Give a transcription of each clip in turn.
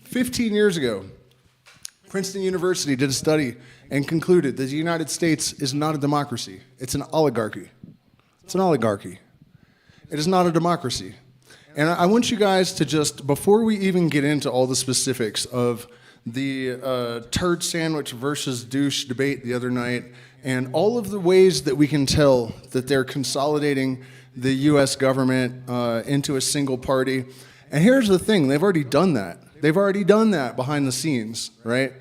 15 years ago, Princeton University did a study and concluded that the United States is not a democracy. It's an oligarchy. It's an oligarchy. It is not a democracy. And I want you guys to just, before we even get into all the specifics of the turd sandwich versus douche debate the other night, and all of the ways that we can tell that they're consolidating the US government into a single party. And here's the thing, they've already done that. They've already done that behind the scenes, right?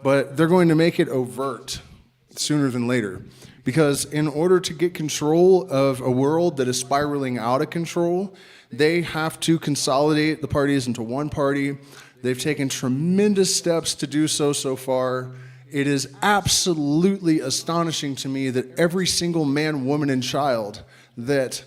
But they're going to make it overt sooner than later. Because in order to get control of a world that is spiraling out of control, they have to consolidate the parties into one party. They've taken tremendous steps to do so far. It is absolutely astonishing to me that every single man, woman, and child that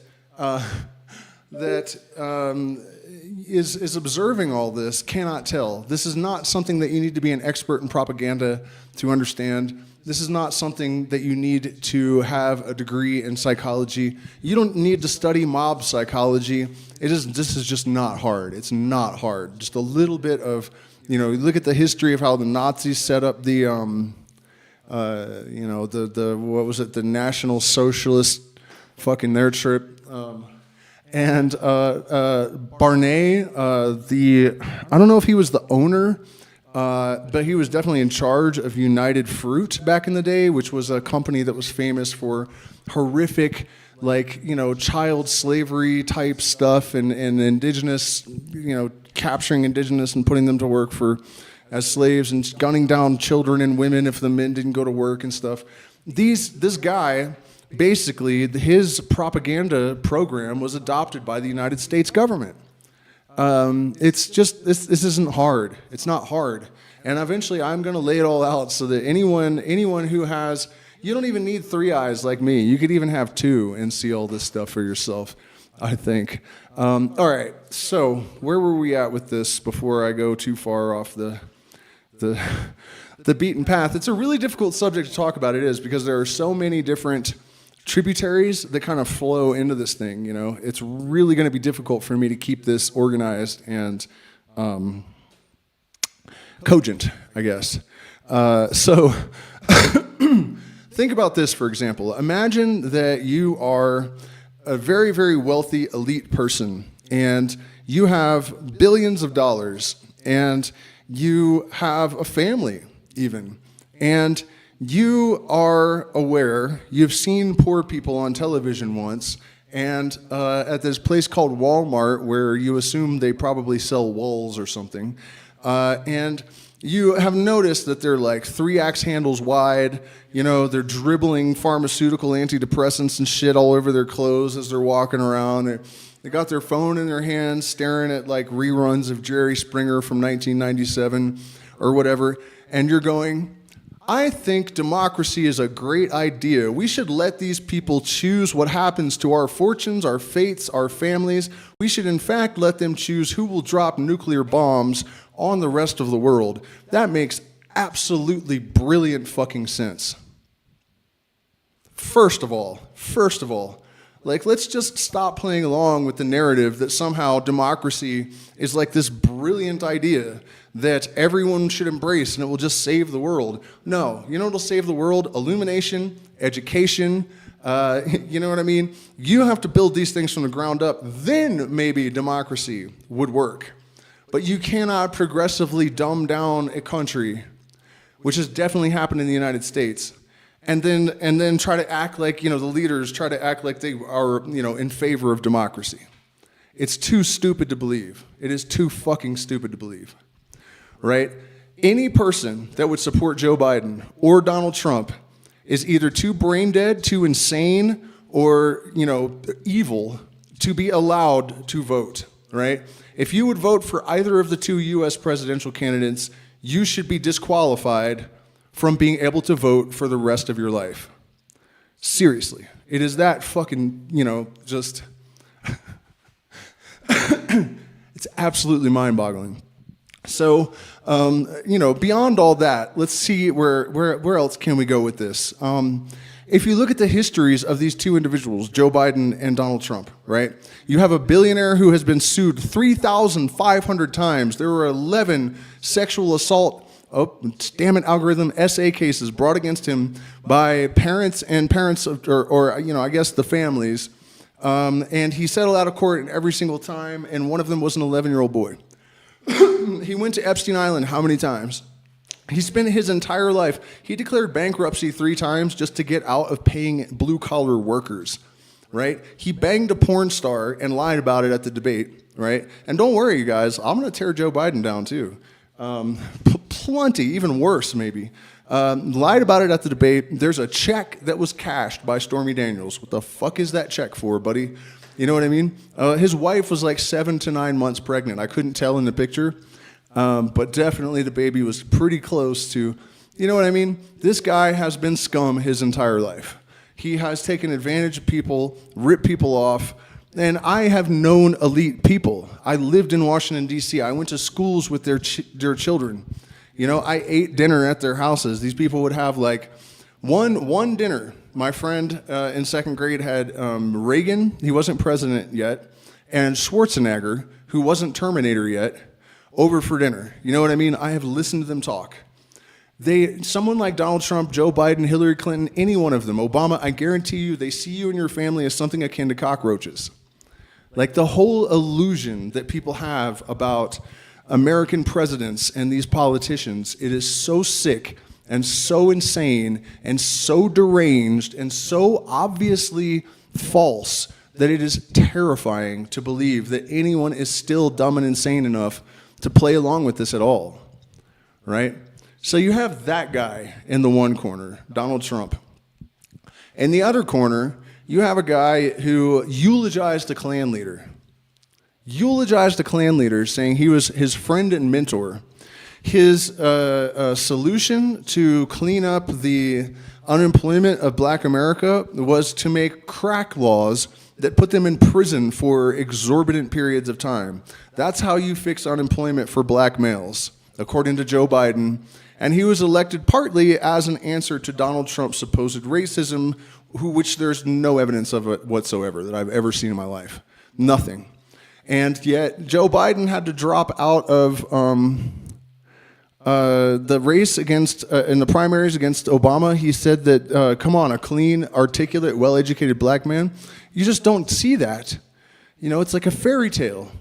is observing all this cannot tell. This is not something that you need to be an expert in propaganda to understand. This is not something that you need to have a degree in psychology. You don't need to study mob psychology. This is just not hard. It's not hard. Just a little bit of, look at the history of how the Nazis set up the, what was it, the National Socialist fucking their trip. And Barney, I don't know if he was the owner, but he was definitely in charge of United Fruit back in the day, which was a company that was famous for horrific, child slavery type stuff and indigenous, capturing indigenous and putting them to work as slaves and gunning down children and women if the men didn't go to work and stuff. This guy, basically, his propaganda program was adopted by the United States government. It's just, this isn't hard. It's not hard. And eventually I'm going to lay it all out so that anyone who has, you don't even need 3 eyes like me. You could even have 2 and see all this stuff for yourself, I think. All right, so where were we at with this before I go too far off the beaten path? It's a really difficult subject to talk about, it is, because there are so many different tributaries that kind of flow into this thing, It's really going to be difficult for me to keep this organized and cogent, I guess. So think about this, for example. Imagine that you are a very, very wealthy elite person, and you have billions of dollars, and you have a family, even, and you are aware, you've seen poor people on television once, and at this place called Walmart, where you assume they probably sell walls or something, and you have noticed that they're like 3 axe handles wide, they're dribbling pharmaceutical antidepressants and shit all over their clothes as they're walking around. They got their phone in their hands, staring at like reruns of Jerry Springer from 1997 or whatever, and you're going, I think democracy is a great idea. We should let these people choose what happens to our fortunes, our fates, our families. We should, in fact, let them choose who will drop nuclear bombs on the rest of the world. That makes absolutely brilliant fucking sense. First of all, let's just stop playing along with the narrative that somehow democracy is like this brilliant idea that everyone should embrace and it will just save the world. No, what'll save the world? Illumination, education, you know what I mean? You have to build these things from the ground up, then maybe democracy would work. But you cannot progressively dumb down a country, which has definitely happened in the United States, and then try to act like, the leaders try to act like they are, in favor of democracy. It's too stupid to believe. It is too fucking stupid to believe. Right? Any person that would support Joe Biden or Donald Trump is either too brain dead, too insane, or, evil to be allowed to vote, right? If you would vote for either of the 2 U.S. presidential candidates, you should be disqualified from being able to vote for the rest of your life. Seriously. It is that fucking, just... it's absolutely mind-boggling. So, beyond all that, let's see where else can we go with this. if you look at the histories of these two individuals, Joe Biden and Donald Trump, right? You have a billionaire who has been sued 3,500 times. There were 11 sexual assault, damn it, algorithm, SA cases brought against him by parents and parents, or I guess the families. And he settled out of court every single time, and one of them was an 11-year-old boy. He went to Epstein Island how many times? He spent his entire life, he declared bankruptcy 3 times just to get out of paying blue-collar workers, right? He banged a porn star and lied about it at the debate, right? And don't worry, you guys, I'm going to tear Joe Biden down too. Plenty, even worse maybe. Lied about it at the debate. There's a check that was cashed by Stormy Daniels. What the fuck is that check for, buddy? You know what I mean? His wife was like 7 to 9 months pregnant. I couldn't tell in the picture. But definitely the baby was pretty close to, you know what I mean? This guy has been scum his entire life. He has taken advantage of people, ripped people off, and I have known elite people. I lived in Washington, D.C. I went to schools with their children. You know, I ate dinner at their houses. These people would have like one dinner. My friend in 2nd grade had Reagan, he wasn't president yet, and Schwarzenegger, who wasn't Terminator yet, over for dinner. You know what I mean? I have listened to them talk. Someone like Donald Trump, Joe Biden, Hillary Clinton, any one of them, Obama, I guarantee you, they see you and your family as something akin to cockroaches. Like the whole illusion that people have about American presidents and these politicians, it is so sick and so insane and so deranged and so obviously false that it is terrifying to believe that anyone is still dumb and insane enough to play along with this at all, right? So you have that guy in the one corner, Donald Trump. In the other corner, you have a guy who eulogized a Klan leader. Eulogized a Klan leader, saying he was his friend and mentor. His solution to clean up the unemployment of Black America was to make crack laws that put them in prison for exorbitant periods of time. That's how you fix unemployment for Black males, according to Joe Biden. And he was elected partly as an answer to Donald Trump's supposed racism, which there's no evidence of it whatsoever that I've ever seen in my life. Nothing. And yet Joe Biden had to drop out of the race against, in the primaries against Obama. He said that, come on, a clean, articulate, well-educated Black man, you just don't see that. You know, it's like a fairy tale.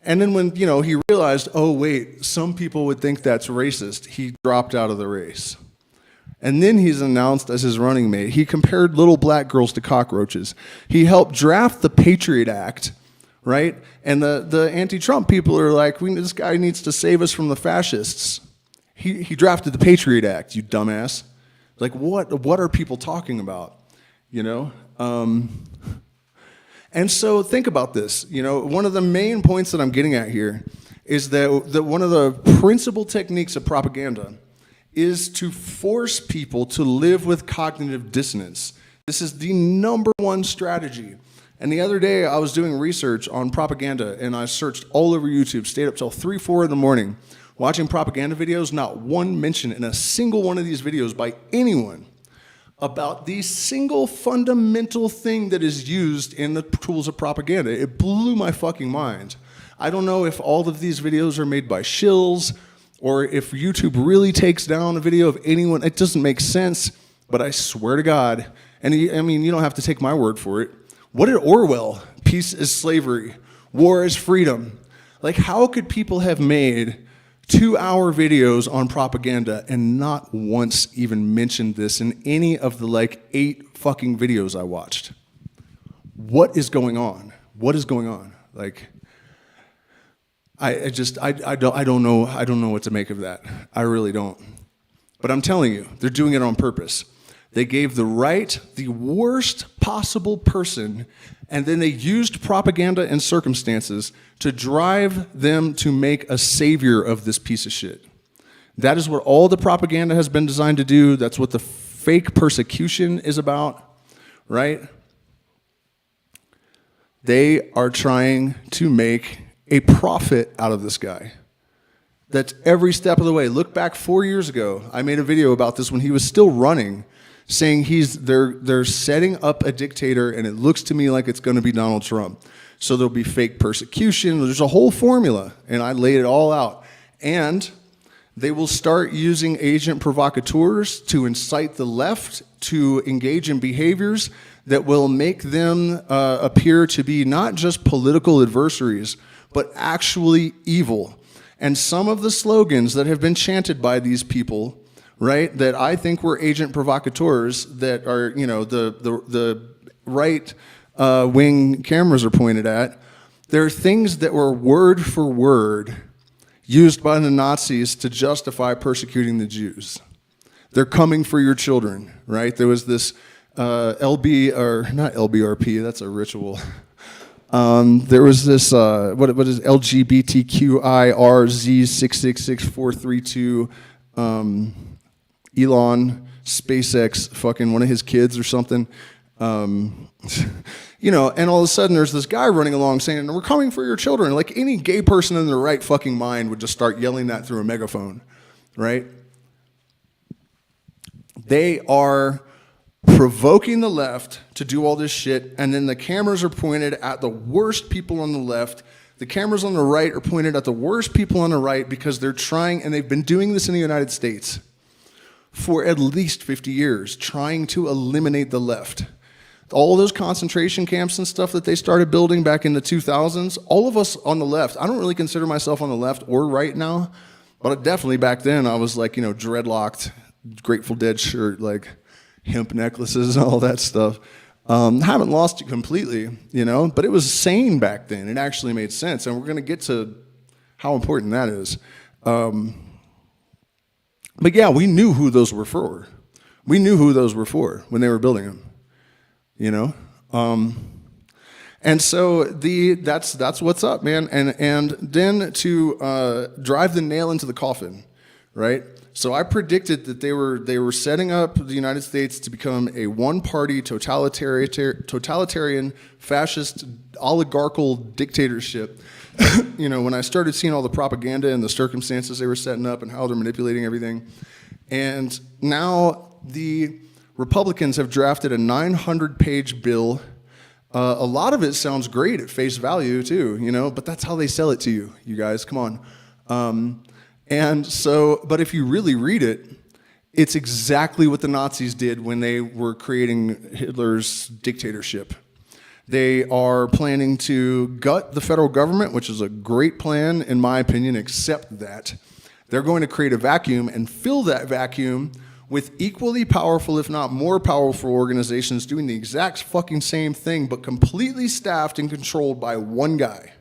And then when, he realized, oh, wait, some people would think that's racist, he dropped out of the race. And then he's announced as his running mate. He compared little Black girls to cockroaches. He helped draft the Patriot Act, right? And the anti-Trump people are like, this guy needs to save us from the fascists. He drafted the Patriot Act, you dumbass. Like, what are people talking about, And so think about this. One of the main points that I'm getting at here is that one of the principal techniques of propaganda is to force people to live with cognitive dissonance. This is the #1 strategy. And the other day, I was doing research on propaganda, and I searched all over YouTube, stayed up till 3, 4 in the morning, watching propaganda videos, not one mention in a single one of these videos by anyone about the single fundamental thing that is used in the tools of propaganda. It blew my fucking mind. I don't know if all of these videos are made by shills or if YouTube really takes down a video of anyone. It doesn't make sense, but I swear to God, and you don't have to take my word for it. What did Orwell? Peace is slavery. War is freedom. Like, how could people have made 2-hour videos on propaganda and not once even mentioned this in any of the 8 fucking videos I watched? What is going on? What is going on? I don't know what to make of that. I really don't. But I'm telling you, they're doing it on purpose. They gave the right, the worst possible person, and then they used propaganda and circumstances to drive them to make a savior of this piece of shit. That is what all the propaganda has been designed to do. That's what the fake persecution is about, right? They are trying to make a profit out of this guy. That's every step of the way. Look back 4 years ago. I made a video about this when he was still running, saying they're setting up a dictator, and it looks to me like it's going to be Donald Trump. So there'll be fake persecution. There's a whole formula, and I laid it all out. And they will start using agent provocateurs to incite the left to engage in behaviors that will make them appear to be not just political adversaries, but actually evil. And some of the slogans that have been chanted by these people, right, that I think were agent provocateurs, that are, you know, the right wing cameras are pointed at, there are things that were word for word used by the Nazis to justify persecuting the Jews. They're coming for your children, right? There was this not LBRP, that's a ritual. There was this, what is LGBTQIRZ666432, Elon, SpaceX, fucking one of his kids or something. You know, and all of a sudden there's this guy running along saying, we're coming for your children. Like any gay person in their right fucking mind would just start yelling that through a megaphone, right? They are provoking the left to do all this shit, and then the cameras are pointed at the worst people on the left. The cameras on the right are pointed at the worst people on the right because they're trying, and they've been doing this in the United States for at least 50 years, trying to eliminate the left. All those concentration camps and stuff that they started building back in the 2000s, all of us on the left, I don't really consider myself on the left or right now, but definitely back then I was like, you know, dreadlocked, Grateful Dead shirt, like hemp necklaces and all that stuff. Haven't lost it completely, you know, but it was sane back then. It actually made sense, and we're going to get to how important that is. But yeah, we knew who those were for. We knew who those were for when they were building them. You know, and so that's what's up, man. And then to drive the nail into the coffin, right? So I predicted that they were setting up the United States to become a one-party totalitarian, fascist, oligarchical dictatorship. You know, when I started seeing all the propaganda and the circumstances they were setting up and how they're manipulating everything, and now the Republicans have drafted a 900-page bill. A lot of it sounds great at face value too, you know, but that's how they sell it to you, you guys, come on. And so, but if you really read it, it's exactly what the Nazis did when they were creating Hitler's dictatorship. They are planning to gut the federal government, which is a great plan, in my opinion, except that they're going to create a vacuum and fill that vacuum with equally powerful, if not more powerful organizations doing the exact fucking same thing, but completely staffed and controlled by one guy.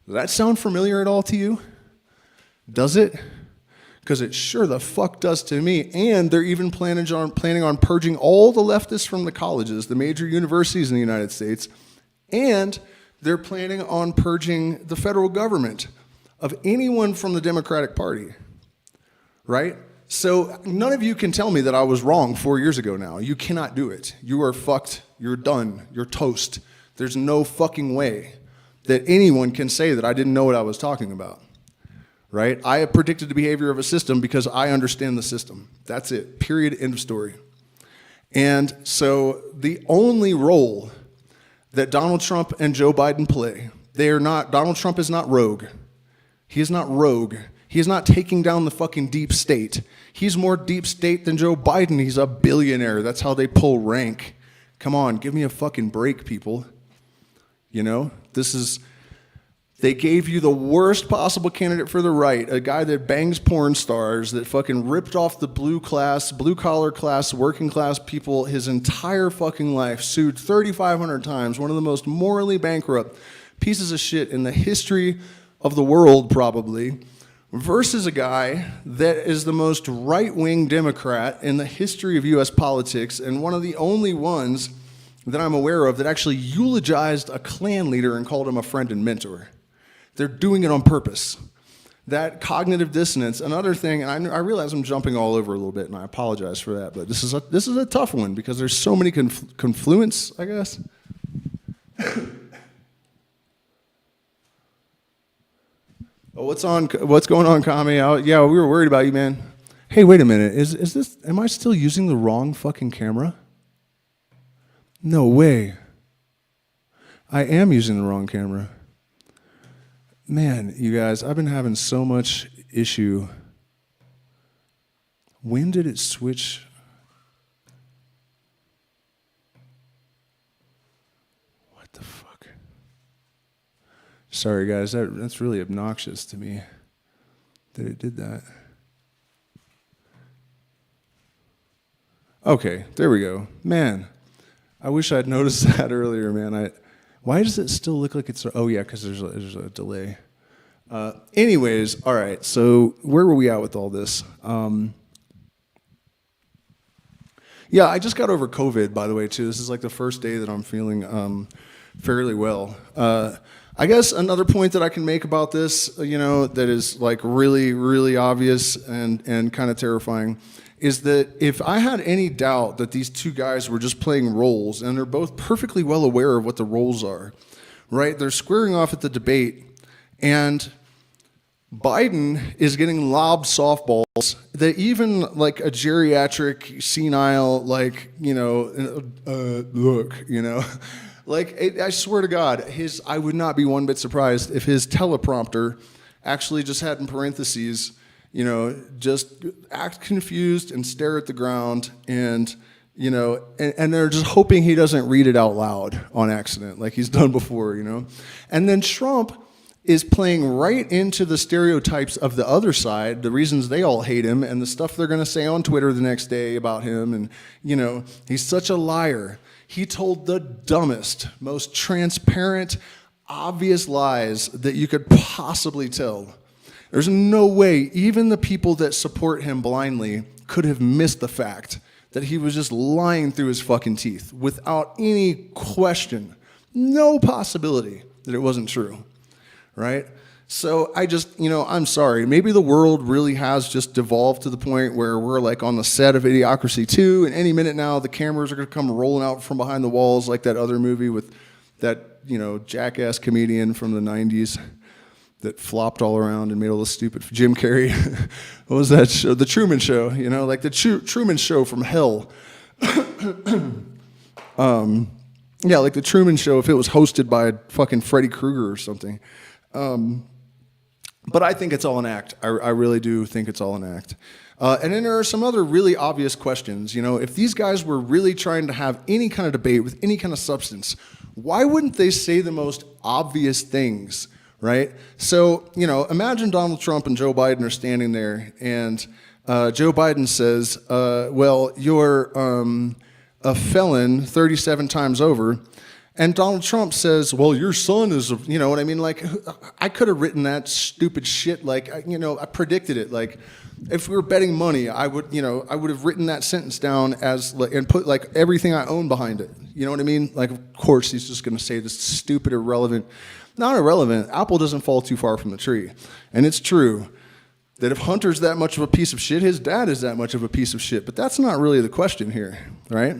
Does that sound familiar at all to you? Does it? Because it sure the fuck does to me. And they're even planning on purging all the leftists from the colleges, the major universities in the United States, and they're planning on purging the federal government of anyone from the Democratic Party, right? So none of you can tell me that I was wrong 4 years ago now. You cannot do it. You are fucked. You're done. You're toast. There's no fucking way that anyone can say that I didn't know what I was talking about, right? I have predicted the behavior of a system because I understand the system. That's it. Period. End of story. And so the only role that Donald Trump and Joe Biden play, Donald Trump is not rogue. He is not rogue. He is not taking down the fucking deep state. He's more deep state than Joe Biden. He's a billionaire. That's how they pull rank. Come on, give me a fucking break, people. You know, they gave you the worst possible candidate for the right, a guy that bangs porn stars, that fucking ripped off the blue collar class, working class people his entire fucking life, sued 3,500 times, one of the most morally bankrupt pieces of shit in the history of the world, probably, versus a guy that is the most right-wing Democrat in the history of U.S. politics, and one of the only ones that I'm aware of that actually eulogized a Klan leader and called him a friend and mentor. They're doing it on purpose. That cognitive dissonance, another thing, and I realize I'm jumping all over a little bit, and I apologize for that, but this is a tough one because there's so many confluence, I guess. Oh, what's going on, Kami? Yeah, we were worried about you, man. Hey, wait a minute, is this, am I still using the wrong fucking camera? No way. I am using the wrong camera. Man, you guys, I've been having so much issue. When did it switch? What the fuck? Sorry, guys, that's really obnoxious to me that it did that. Okay, there we go. Man, I wish I'd noticed that earlier, man. Why does it still look like it's... Oh, yeah, because there's a delay. Anyways, all right, so where were we at with all this? Yeah, I just got over COVID, by the way, too. This is like the first day that I'm feeling fairly well. I guess another point that I can make about this, that is like really, really obvious and kind of terrifying, is that if I had any doubt that these two guys were just playing roles, and they're both perfectly well aware of what the roles are, right? They're squaring off at the debate, and Biden is getting lobbed softballs that even like a geriatric, senile, like, look, like, I swear to God, I would not be one bit surprised if his teleprompter actually just had in parentheses, just act confused and stare at the ground, and they're just hoping he doesn't read it out loud on accident like he's done before, And then Trump is playing right into the stereotypes of the other side, the reasons they all hate him, and the stuff they're going to say on Twitter the next day about him, and, he's such a liar. He told the dumbest, most transparent, obvious lies that you could possibly tell. There's no way even the people that support him blindly could have missed the fact that he was just lying through his fucking teeth without any question, no possibility that it wasn't true, right? So I just, I'm sorry. Maybe the world really has just devolved to the point where we're like on the set of Idiocracy 2, and any minute now the cameras are going to come rolling out from behind the walls like that other movie with that, jackass comedian from the 90s. That flopped all around and made all this stupid... Jim Carrey. What was that show? The Truman Show, like the Truman Show from hell. Yeah, like the Truman Show if it was hosted by fucking Freddy Krueger or something. But I think it's all an act. I really do think it's all an act. And then there are some other really obvious questions. If these guys were really trying to have any kind of debate with any kind of substance, why wouldn't they say the most obvious things? Right? So, imagine Donald Trump and Joe Biden are standing there, and Joe Biden says, well, you're a felon 37 times over. And Donald Trump says, well, your son is, what I mean? Like, I could have written that stupid shit. Like, I predicted it. Like, if we were betting money, I would have written that sentence down as, and put, like, everything I own behind it. You know what I mean? Like, of course, he's just going to say this stupid, irrelevant... Not irrelevant. Apple doesn't fall too far from the tree. And it's true that if Hunter's that much of a piece of shit, his dad is that much of a piece of shit. But that's not really the question here, right?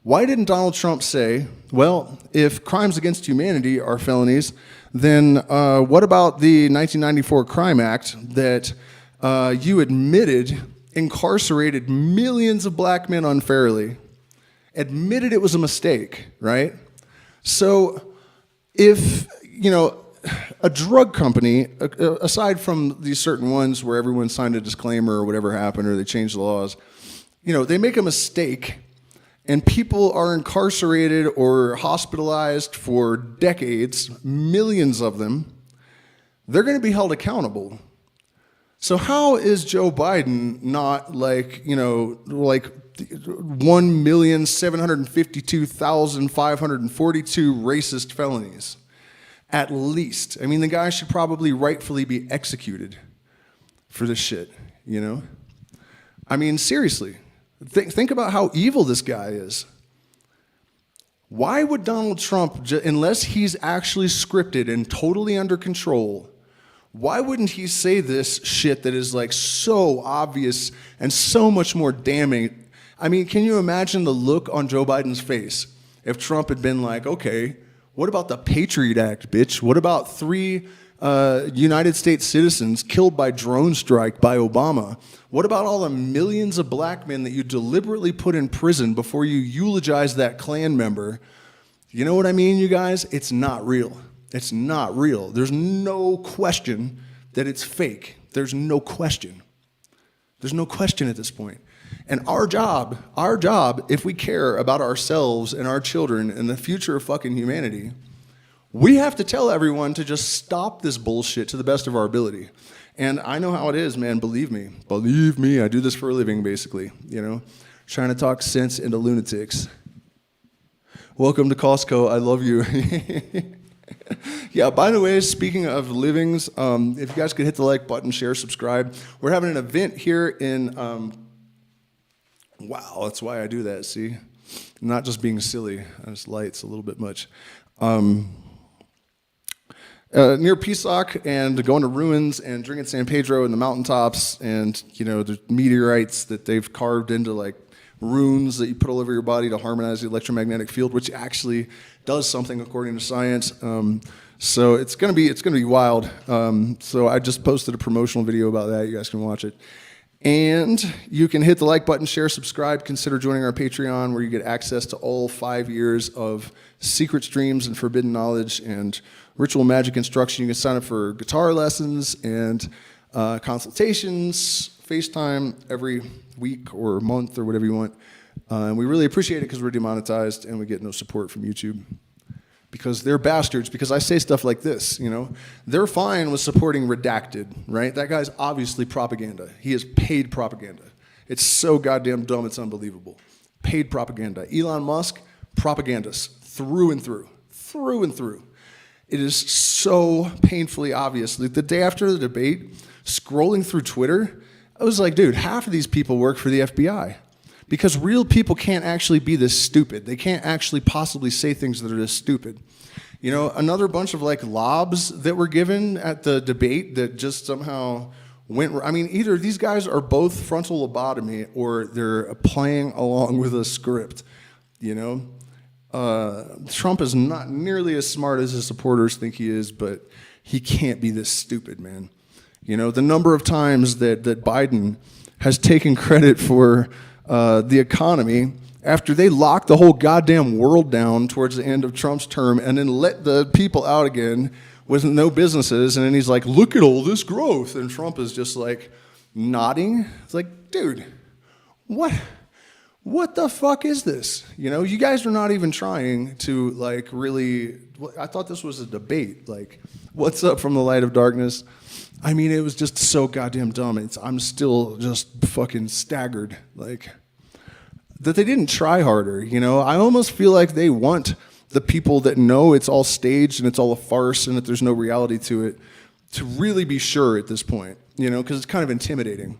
Why didn't Donald Trump say, well, if crimes against humanity are felonies, then what about the 1994 Crime Act that you admitted incarcerated millions of black men unfairly, admitted it was a mistake, right? So if... a drug company, aside from these certain ones where everyone signed a disclaimer or whatever happened or they changed the laws, they make a mistake and people are incarcerated or hospitalized for decades, millions of them, they're going to be held accountable. So how is Joe Biden not like 1,752,542 racist felonies? At least. I mean, the guy should probably rightfully be executed for this shit, I mean, seriously. Think about how evil this guy is. Why would Donald Trump, unless he's actually scripted and totally under control, why wouldn't he say this shit that is like so obvious and so much more damning? I mean, can you imagine the look on Joe Biden's face if Trump had been like, okay, what about the Patriot Act, bitch? What about 3 United States citizens killed by drone strike by Obama? What about all the millions of black men that you deliberately put in prison before you eulogize that Klan member? You know what I mean, you guys? It's not real. It's not real. There's no question that it's fake. There's no question. There's no question at this point. And our job, if we care about ourselves and our children and the future of fucking humanity, we have to tell everyone to just stop this bullshit to the best of our ability. And I know how it is, man, believe me. Believe me, I do this for a living, basically, you know, trying to talk sense into lunatics. Welcome to Costco, I love you. Yeah, by the way, speaking of livings, if you guys could hit the like button, share, subscribe. We're having an event here in, wow, that's why I do that, see? I'm not just being silly, this light's a little bit much. Near Pisac and going to ruins and drinking San Pedro in the mountaintops, and you know, there's meteorites that they've carved into like runes that you put all over your body to harmonize the electromagnetic field, which actually does something according to science. So it's gonna be wild. So I just posted a promotional video about that. You guys can watch it. And you can hit the like button, share, subscribe, consider joining our Patreon, where you get access to all 5 years of secret streams and forbidden knowledge and ritual magic instruction. You can sign up for guitar lessons and consultations, FaceTime every week or month or whatever you want. And we really appreciate it because we're demonetized and we get no support from YouTube. Because they're bastards, because I say stuff like this, you know. They're fine with supporting Redacted, right? That guy's obviously propaganda. He is paid propaganda. It's so goddamn dumb, it's unbelievable. Paid propaganda. Elon Musk, propagandist, through and through. Through and through. It is so painfully obvious. Like the day after the debate, scrolling through Twitter, I was like, dude, half of these people work for the FBI. Because real people can't actually be this stupid. They can't actually possibly say things that are this stupid. You know, another bunch of like lobs that were given at the debate that just somehow went, I mean, either these guys are both frontal lobotomy or they're playing along with a script, you know? Trump is not nearly as smart as his supporters think he is, but he can't be this stupid, man. You know, the number of times that Biden has taken credit for the economy after they locked the whole goddamn world down towards the end of Trump's term and then let the people out again with no businesses, and then he's like, look at all this growth, and Trump is just like nodding. It's like, dude, what the fuck is this? You know, you guys are not even trying to like really, I thought this was a debate, like, what's up from the light of darkness? I mean, it was just so goddamn dumb. I'm still just fucking staggered, like, that they didn't try harder, you know? I almost feel like they want the people that know it's all staged and it's all a farce and that there's no reality to it to really be sure at this point, you know, because it's kind of intimidating,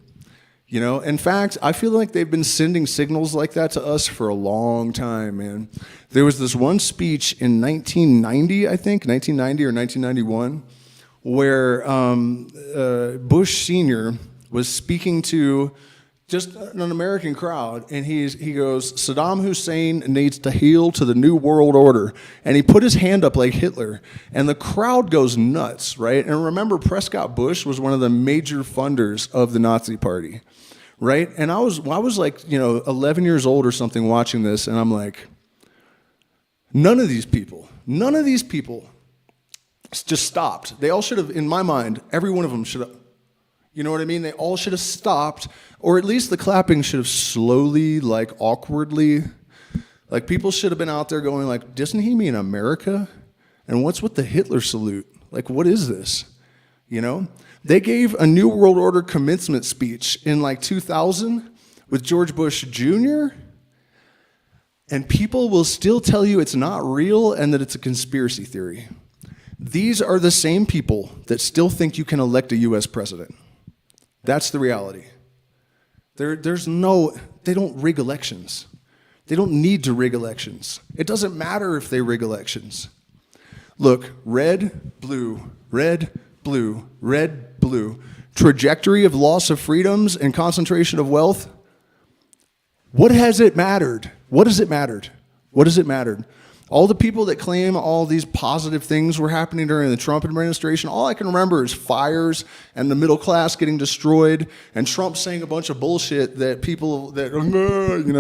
you know? In fact, I feel like they've been sending signals like that to us for a long time, man. There was this one speech in 1990, I think, 1990 or 1991, where Bush Sr. was speaking to just an American crowd, and he goes, Saddam Hussein needs to heel to the New World Order. And he put his hand up like Hitler, and the crowd goes nuts, right? And remember, Prescott Bush was one of the major funders of the Nazi Party, right? And I was like, you know, 11 years old or something watching this, and I'm like, none of these people just stopped. They all should have, in my mind, every one of them should have, you know what I mean? They all should have stopped, or at least the clapping should have slowly, like awkwardly, like people should have been out there going like, doesn't he mean America? And what's with the Hitler salute? Like, what is this? You know? They gave a New World Order commencement speech in like 2000 with George Bush Jr., and people will still tell you it's not real and that it's a conspiracy theory. These are the same people that still think you can elect a US president. That's the reality. They don't rig elections. They don't need to rig elections. It doesn't matter if they rig elections. Look, red, blue, red, blue, red, blue. Trajectory of loss of freedoms and concentration of wealth. What has it mattered? What has it mattered? What has it mattered? All the people that claim all these positive things were happening during the Trump administration, all I can remember is fires and the middle class getting destroyed and Trump saying a bunch of bullshit that people that,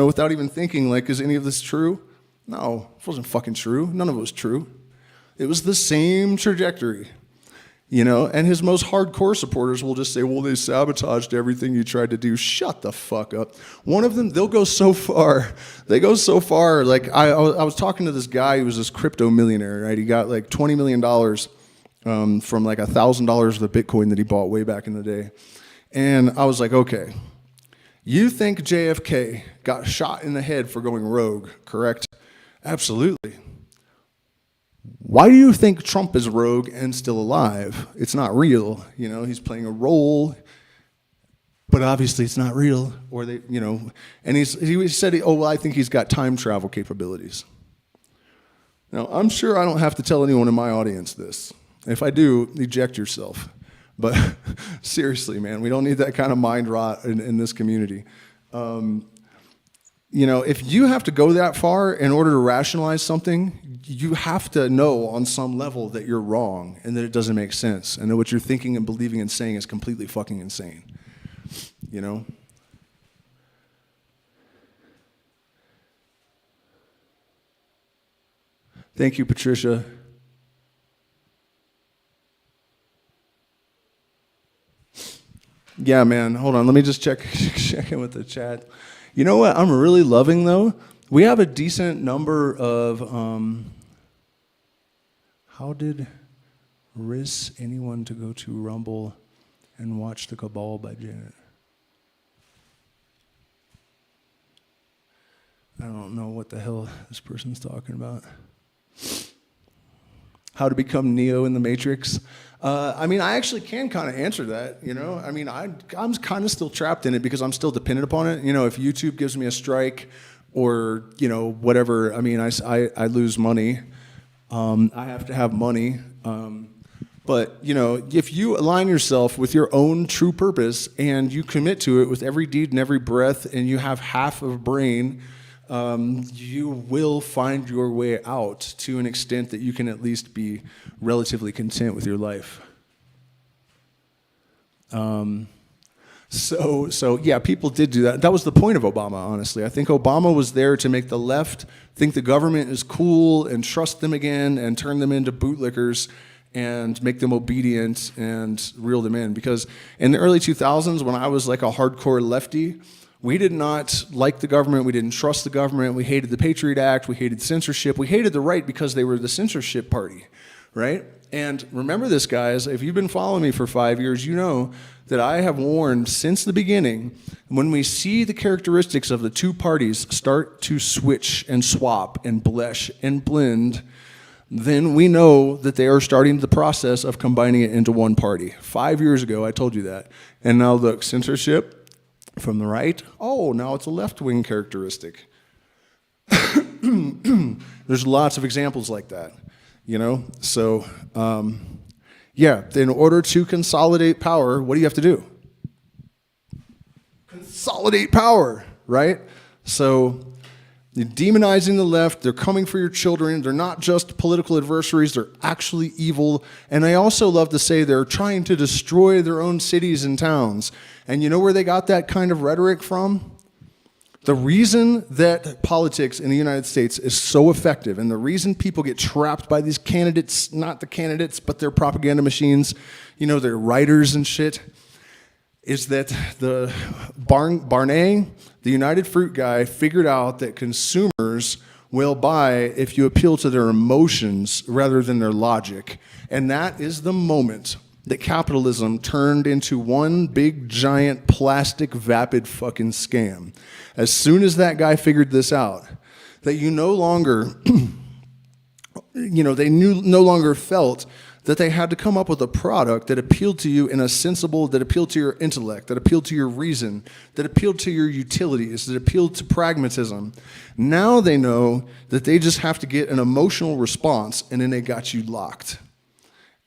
without even thinking, like, is any of this true? No, it wasn't fucking true. None of it was true. It was the same trajectory. And his most hardcore supporters will just say, well, they sabotaged everything you tried to do. Shut the fuck up. One of them, they'll go so far. They go so far. Like, I was talking to this guy who was this crypto millionaire, right? He got like $20 million from like $1,000 of Bitcoin that he bought way back in the day. And I was like, okay, you think JFK got shot in the head for going rogue, correct? Absolutely. Why do you think Trump is rogue and still alive? It's not real. He's playing a role, but obviously it's not real. Or and he said, oh, well, I think he's got time travel capabilities. Now, I'm sure I don't have to tell anyone in my audience this. If I do, eject yourself. But seriously, man, we don't need that kind of mind rot in this community. If you have to go that far in order to rationalize something, you have to know on some level that you're wrong and that it doesn't make sense and that what you're thinking and believing and saying is completely fucking insane. Thank you, Patricia. Yeah, man, hold on. Let me just check in with the chat. You know what I'm really loving, though? We have a decent number of, how did Riss anyone to go to Rumble and watch The Cabal by Janet? I don't know what the hell this person's talking about. How to become Neo in the Matrix. I actually can kind of answer that, I'm kind of still trapped in it because I'm still dependent upon it. If YouTube gives me a strike or, whatever, I lose money. I have to have money. But, if you align yourself with your own true purpose and you commit to it with every deed and every breath and you have half of a brain, you will find your way out to an extent that you can at least be relatively content with your life. So yeah, people did do that. That was the point of Obama, honestly. I think Obama was there to make the left think the government is cool and trust them again and turn them into bootlickers and make them obedient and reel them in. Because in the early 2000s, when I was like a hardcore lefty, we did not like the government, we didn't trust the government, we hated the Patriot Act, we hated censorship, we hated the right because they were the censorship party, right? And remember this, guys, if you've been following me for 5 years, you know that I have warned since the beginning, when we see the characteristics of the two parties start to switch and swap and blesh and blend, then we know that they are starting the process of combining it into one party. 5 years ago, I told you that. And now look, censorship, from the right, oh, now it's a left-wing characteristic. There's lots of examples like that, So, yeah, in order to consolidate power, what do you have to do? Consolidate power, right? So, you're demonizing the left, they're coming for your children, they're not just political adversaries, they're actually evil. And I also love to say they're trying to destroy their own cities and towns. And you know where they got that kind of rhetoric from? The reason that politics in the United States is so effective and the reason people get trapped by these candidates, not the candidates, but their propaganda machines, their writers and shit, is that the Barney, the United Fruit guy, figured out that consumers will buy if you appeal to their emotions rather than their logic. And that is the moment that capitalism turned into one big, giant, plastic, vapid fucking scam. As soon as that guy figured this out, that you no longer, no longer felt that they had to come up with a product that appealed to you in a sensible, that appealed to your intellect, that appealed to your reason, that appealed to your utilities, that appealed to pragmatism. Now they know that they just have to get an emotional response, and then they got you locked.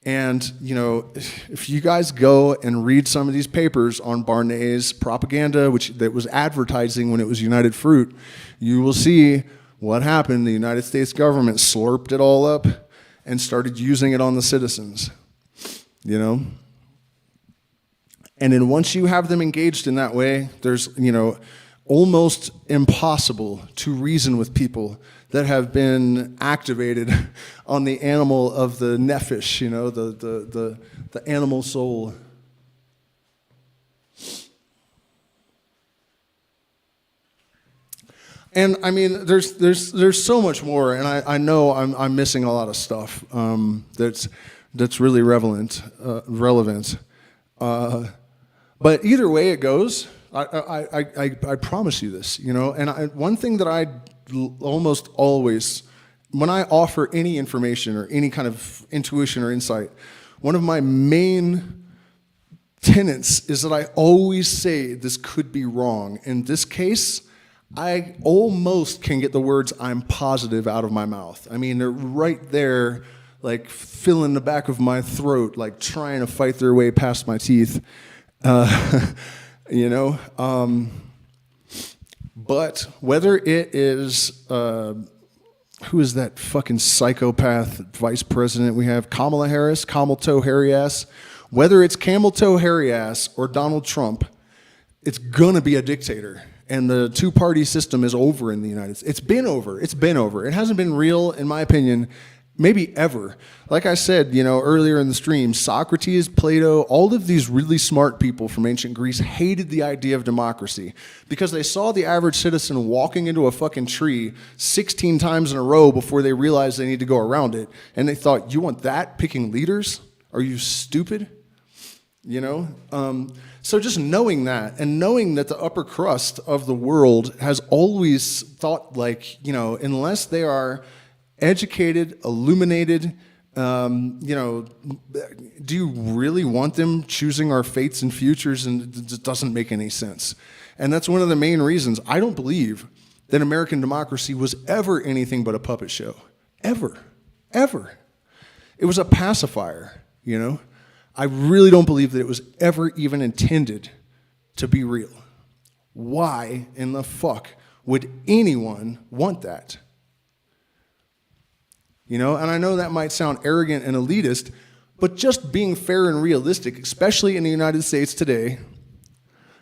And, if you guys go and read some of these papers on Barney's propaganda, that was advertising when it was United Fruit, you will see What happened? The United States government slurped it all up and started using it on the citizens, you know? And then once you have them engaged in that way, there's, you know, almost impossible to reason with people that have been activated on the animal of the nephesh, you know, the animal soul. And I mean, there's so much more, and I know I'm missing a lot of stuff that's really relevant. But either way it goes, I promise you this, you know. And one thing that I almost always, when I offer any information or any kind of intuition or insight, one of my main tenets is that I always say this could be wrong. In this case, I almost can get the words "I'm positive" out of my mouth. I mean, they're right there, like filling the back of my throat, like trying to fight their way past my teeth. You know, but whether it is, who is that fucking psychopath vice president we have, Kamala Harris, camel toe hairy ass, whether it's camel toe hairy ass or Donald Trump, it's gonna be a dictator. And the two-party system is over in the United States. It's been over. It hasn't been real, in my opinion, maybe ever. Like I said, you know, earlier in the stream, Socrates, Plato, all of these really smart people from ancient Greece hated the idea of democracy because they saw the average citizen walking into a fucking tree 16 times in a row before they realized they need to go around it. And they thought, you want that picking leaders? Are you stupid? You know? So just knowing that, and knowing that the upper crust of the world has always thought, like, you know, unless they are educated, illuminated, you know, do you really want them choosing our fates and futures? And it just doesn't make any sense. And that's one of the main reasons I don't believe that American democracy was ever anything but a puppet show. Ever. Ever. It was a pacifier, you know? I really don't believe that it was ever even intended to be real. Why in the fuck would anyone want that? You know, and I know that might sound arrogant and elitist, but just being fair and realistic, especially in the United States today,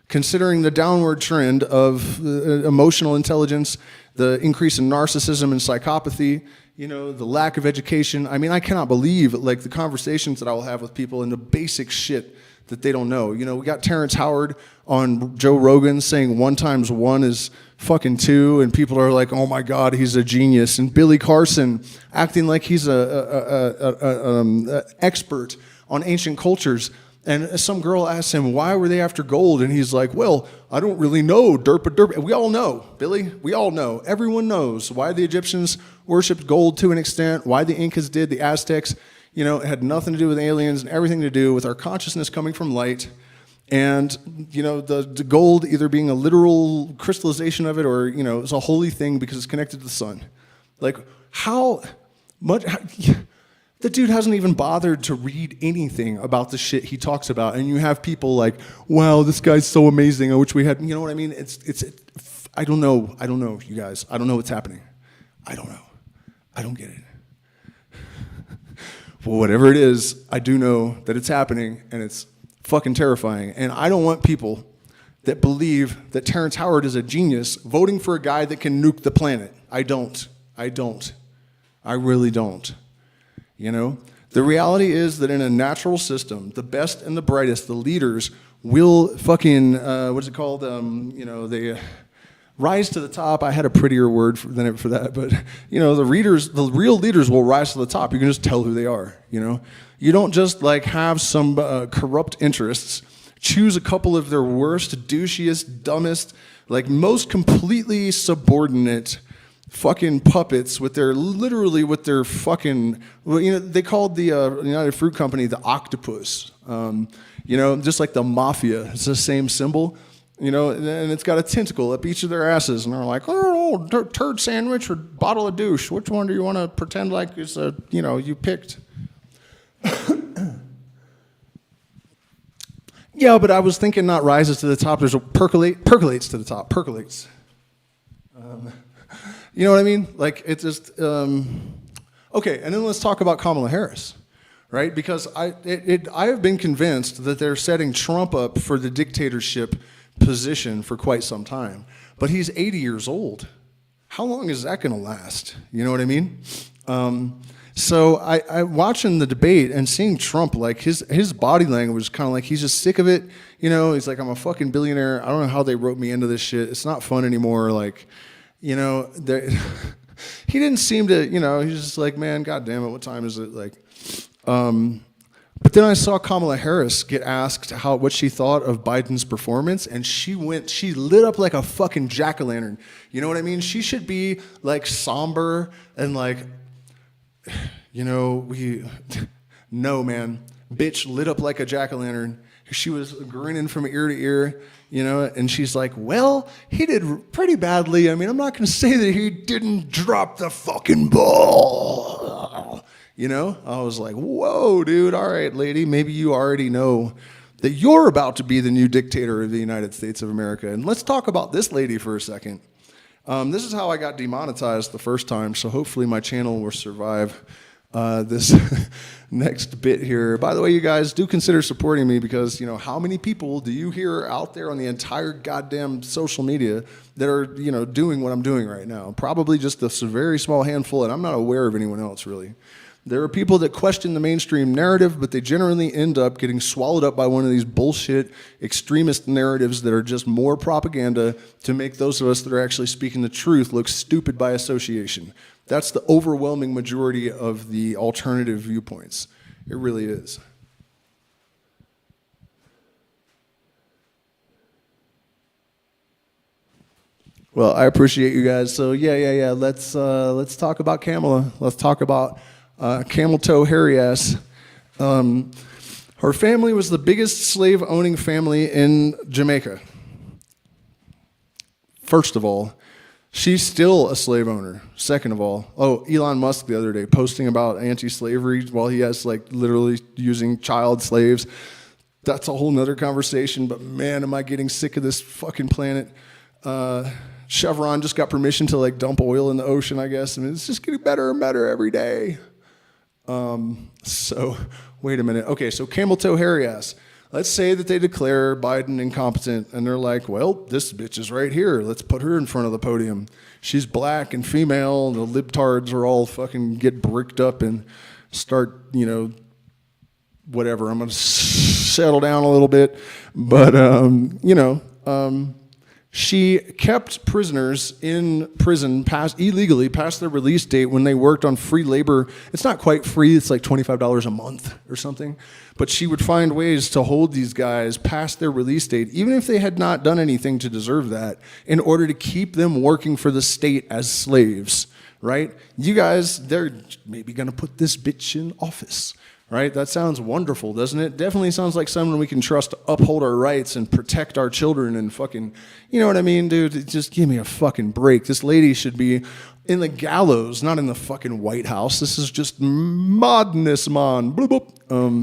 considering the downward trend of emotional intelligence, the increase in narcissism and psychopathy, you know, the lack of education. I mean, I cannot believe, like, the conversations that I will have with people and the basic shit that they don't know. You know, we got Terrence Howard on Joe Rogan saying 1 × 1 is fucking 2, and people are like, oh my God, he's a genius. And Billy Carson acting like he's a expert on ancient cultures. And some girl asks him, why were they after gold? And he's like, well, I don't really know, derpa derpa. We all know, Billy, we all know. Everyone knows why the Egyptians worshipped gold to an extent, why the Incas did, the Aztecs. You know, it had nothing to do with aliens and everything to do with our consciousness coming from light. And, you know, the gold either being a literal crystallization of it or, you know, it's a holy thing because it's connected to the sun. Like, how much... The dude hasn't even bothered to read anything about the shit he talks about, and you have people like, wow, this guy's so amazing, I wish we had, you know what I mean? I don't know, you guys. I don't know what's happening. I don't know. I don't get it. Well, whatever it is, I do know that it's happening, and it's fucking terrifying. And I don't want people that believe that Terrence Howard is a genius voting for a guy that can nuke the planet. I don't. I really don't. You know, the reality is that in a natural system, the best and the brightest, the leaders, will fucking, what's it called? You know, they rise to the top. I had a prettier word than it for that, but, you know, the real leaders will rise to the top. You can just tell who they are, you know? You don't just, like, have some corrupt interests, choose a couple of their worst, douchiest, dumbest, like, most completely subordinate fucking puppets with their fucking, you know, they called the United Fruit Company the octopus, you know, just like the mafia. It's the same symbol, you know, and it's got a tentacle up each of their asses, and they're like, oh, turd sandwich or bottle of douche. Which one do you want to pretend like is you know, you picked? Yeah, but I was thinking not rises to the top. There's a percolates to the top. Percolates. You know what I mean? Like, it's just, okay, and then let's talk about Kamala Harris, right? Because I have been convinced that they're setting Trump up for the dictatorship position for quite some time. But he's 80 years old. How long is that gonna last? You know what I mean? So I watching the debate and seeing Trump, like his body language was kind of like he's just sick of it. You know, he's like, I'm a fucking billionaire. I don't know how they wrote me into this shit. It's not fun anymore. Like, you know, he didn't seem to, you know, he's just like, man, God damn it, what time is it? Like, but then I saw Kamala Harris get asked what she thought of Biden's performance, and she lit up like a fucking jack-o'-lantern. You know what I mean? She should be like somber and like, you know, no, man, bitch lit up like a jack-o'-lantern. She was grinning from ear to ear, you know, and she's like, well, he did pretty badly. I mean, I'm not going to say that he didn't drop the fucking ball. You know, I was like, whoa, dude, all right, lady, maybe you already know that you're about to be the new dictator of the United States of America. And let's talk about this lady for a second. This is how I got demonetized the first time, so hopefully my channel will survive this next bit here. By the way, you guys do consider supporting me because, you know, how many people do you hear out there on the entire goddamn social media that are, you know, doing what I'm doing right now? Probably just a very small handful, and I'm not aware of anyone else, really. There are people that question the mainstream narrative, but they generally end up getting swallowed up by one of these bullshit extremist narratives that are just more propaganda to make those of us that are actually speaking the truth look stupid by association. That's the overwhelming majority of the alternative viewpoints. It really is. Well, I appreciate you guys. So yeah. Let's talk about Kamala. Let's talk about camel toe hairy ass. Her family was the biggest slave owning family in Jamaica. First of all, she's still a slave owner. Second of all, Elon Musk the other day posting about anti-slavery while he has like literally using child slaves. That's a whole nother conversation, but man, am I getting sick of this fucking planet. Chevron just got permission to like dump oil in the ocean, I guess. I mean, it's just getting better and better every day. So wait a minute. Okay, so camel toe hairy ass. Let's say that they declare Biden incompetent and they're like, well, this bitch is right here. Let's put her in front of the podium. She's black and female. And the libtards are all fucking get bricked up and start, you know, whatever. I'm going to settle down a little bit. But, you know, she kept prisoners in prison illegally past their release date when they worked on free labor. It's not quite free, it's like $25 a month or something. But she would find ways to hold these guys past their release date, even if they had not done anything to deserve that, in order to keep them working for the state as slaves, right? You guys, they're maybe gonna put this bitch in office. Right? That sounds wonderful, doesn't it? Definitely sounds like someone we can trust to uphold our rights and protect our children and fucking, you know what I mean, dude? Just give me a fucking break. This lady should be in the gallows, not in the fucking White House. This is just madness, man. Bloop, bloop.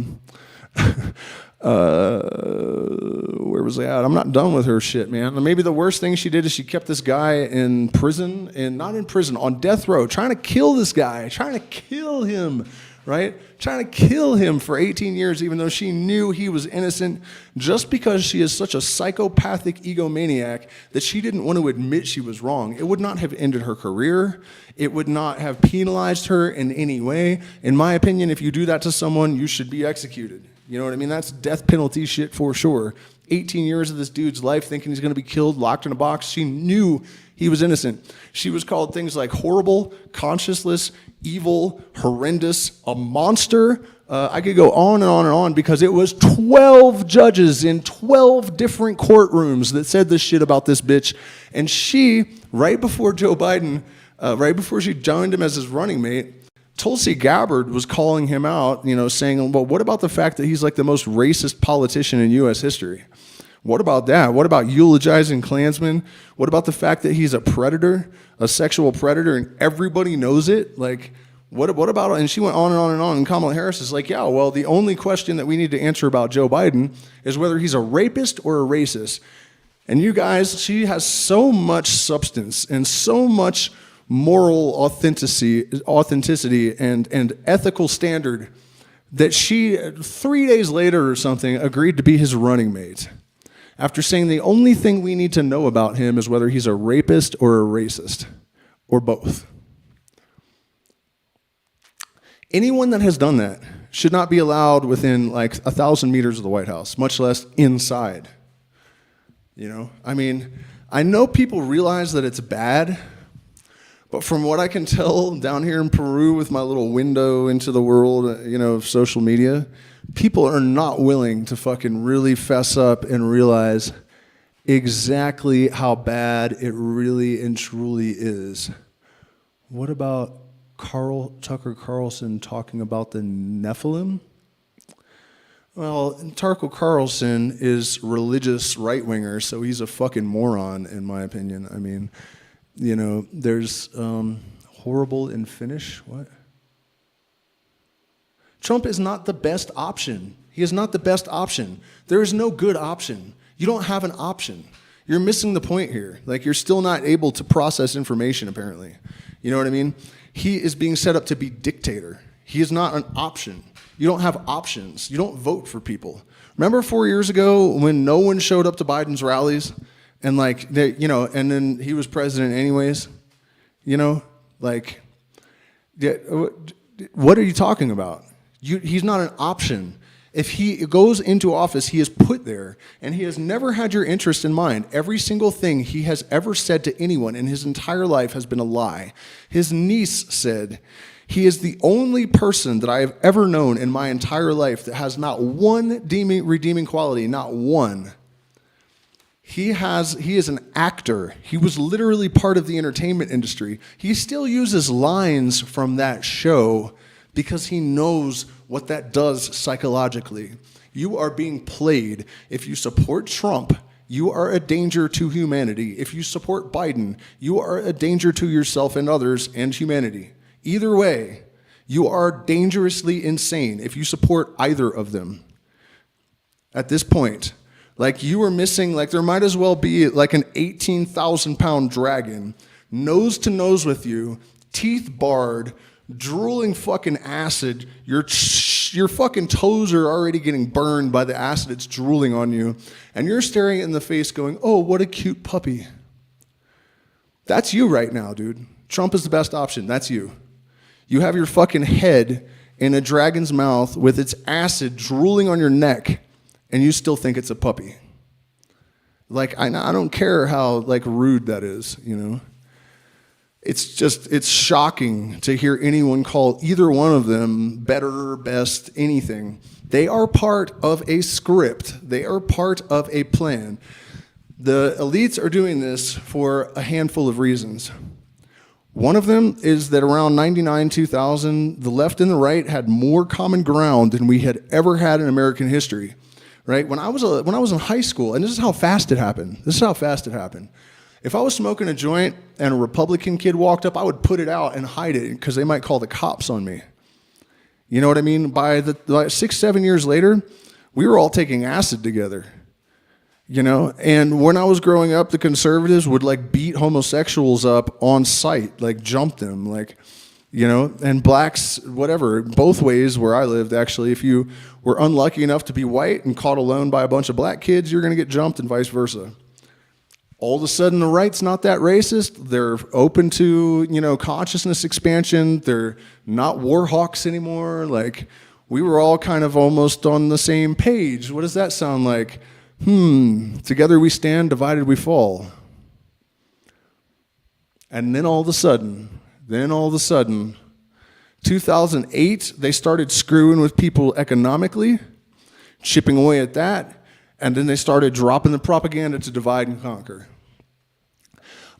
Where was I at? I'm not done with her shit, man. Maybe the worst thing she did is she kept this guy in prison, and not in prison, on death row, trying to kill this guy, trying to kill him. Right? Trying to kill him for 18 years, even though she knew he was innocent, just because she is such a psychopathic egomaniac that she didn't want to admit she was wrong. It would not have ended her career. It would not have penalized her in any way. In my opinion, if you do that to someone, you should be executed. You know what I mean? That's death penalty shit for sure. 18 years of this dude's life thinking he's going to be killed, locked in a box. She knew he was innocent. She was called things like horrible, conscienceless, evil, horrendous, a monster. I could go on and on and on because it was 12 judges in 12 different courtrooms that said this shit about this bitch. And she, right before Joe Biden, right before she joined him as his running mate, Tulsi Gabbard was calling him out, you know, saying, well, what about the fact that he's like the most racist politician in U.S. history? What about that? What about eulogizing Klansmen? What about the fact that he's a predator, a sexual predator, and everybody knows it? Like, what about it? And she went on and on and on. And Kamala Harris is like, yeah, well, the only question that we need to answer about Joe Biden is whether he's a rapist or a racist. And you guys, she has so much substance and so much moral authenticity and ethical standard that she, 3 days later or something, agreed to be his running mate, after saying the only thing we need to know about him is whether he's a rapist or a racist, or both. Anyone that has done that should not be allowed within like 1,000 meters of the White House, much less inside. You know, I mean, I know people realize that it's bad, but from what I can tell down here in Peru with my little window into the world, you know, of social media, people are not willing to fucking really fess up and realize exactly how bad it really and truly is. What about Tucker Carlson talking about the Nephilim? Well, Tucker Carlson is religious right-winger, so he's a fucking moron, in my opinion. I mean, you know, there's horrible in Finnish. What? Trump is not the best option. He is not the best option. There is no good option. You don't have an option. You're missing the point here. Like, you're still not able to process information, apparently. You know what I mean? He is being set up to be dictator. He is not an option. You don't have options. You don't vote for people. Remember 4 years ago when no one showed up to Biden's rallies? And like, you know, and then he was president anyways, you know, like, what are you talking about? He's not an option. If he goes into office, he is put there, and he has never had your interest in mind. Every single thing he has ever said to anyone in his entire life has been a lie. His niece said, he is the only person that I have ever known in my entire life that has not one redeeming quality, not one. He is an actor. He was literally part of the entertainment industry. He still uses lines from that show because he knows what that does psychologically. You are being played. If you support Trump, you are a danger to humanity. If you support Biden, you are a danger to yourself and others and humanity. Either way, you are dangerously insane if you support either of them. At this point, like, you are missing, like, there might as well be like an 18,000-pound dragon, nose to nose with you, teeth barred, drooling fucking acid. Your fucking toes are already getting burned by the acid it's drooling on you, and you're staring it in the face going, oh, what a cute puppy. That's you right now, dude. Trump is the best option. That's you. You have your fucking head in a dragon's mouth with its acid drooling on your neck, and you still think it's a puppy. Like, I don't care how, like, rude that is, you know? It's shocking to hear anyone call either one of them better, best, anything. They are part of a script. They are part of a plan. The elites are doing this for a handful of reasons. One of them is that around 99, 2000, the left and the right had more common ground than we had ever had in American history. Right? When I was in high school, and this is how fast it happened. If I was smoking a joint and a Republican kid walked up, I would put it out and hide it because they might call the cops on me. You know what I mean? By the 6, 7 years later, we were all taking acid together. You know, and when I was growing up, the conservatives would like beat homosexuals up on sight, like jump them, like, you know, and blacks, whatever, both ways where I lived, actually. If you were unlucky enough to be white and caught alone by a bunch of black kids, you're going to get jumped and vice versa. All of a sudden, the right's not that racist. They're open to, you know, consciousness expansion. They're not war hawks anymore. Like, we were all kind of almost on the same page. What does that sound like? Together we stand, divided we fall. And then all of a sudden, 2008, they started screwing with people economically, chipping away at that, and then they started dropping the propaganda to divide and conquer.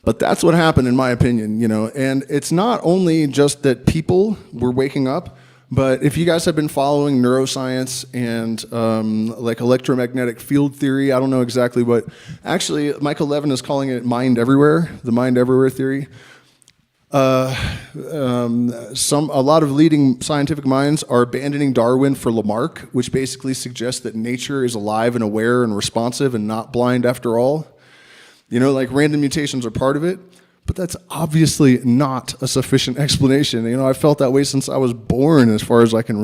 But that's what happened, in my opinion, you know, and it's not only just that people were waking up, but if you guys have been following neuroscience and like electromagnetic field theory, I don't know exactly what, actually Michael Levin is calling it mind everywhere, the mind everywhere theory. A lot of leading scientific minds are abandoning Darwin for Lamarck, which basically suggests that nature is alive and aware and responsive and not blind after all. You know, like random mutations are part of it, But that's obviously not a sufficient explanation. You know, I felt that way since I was born, as far as I can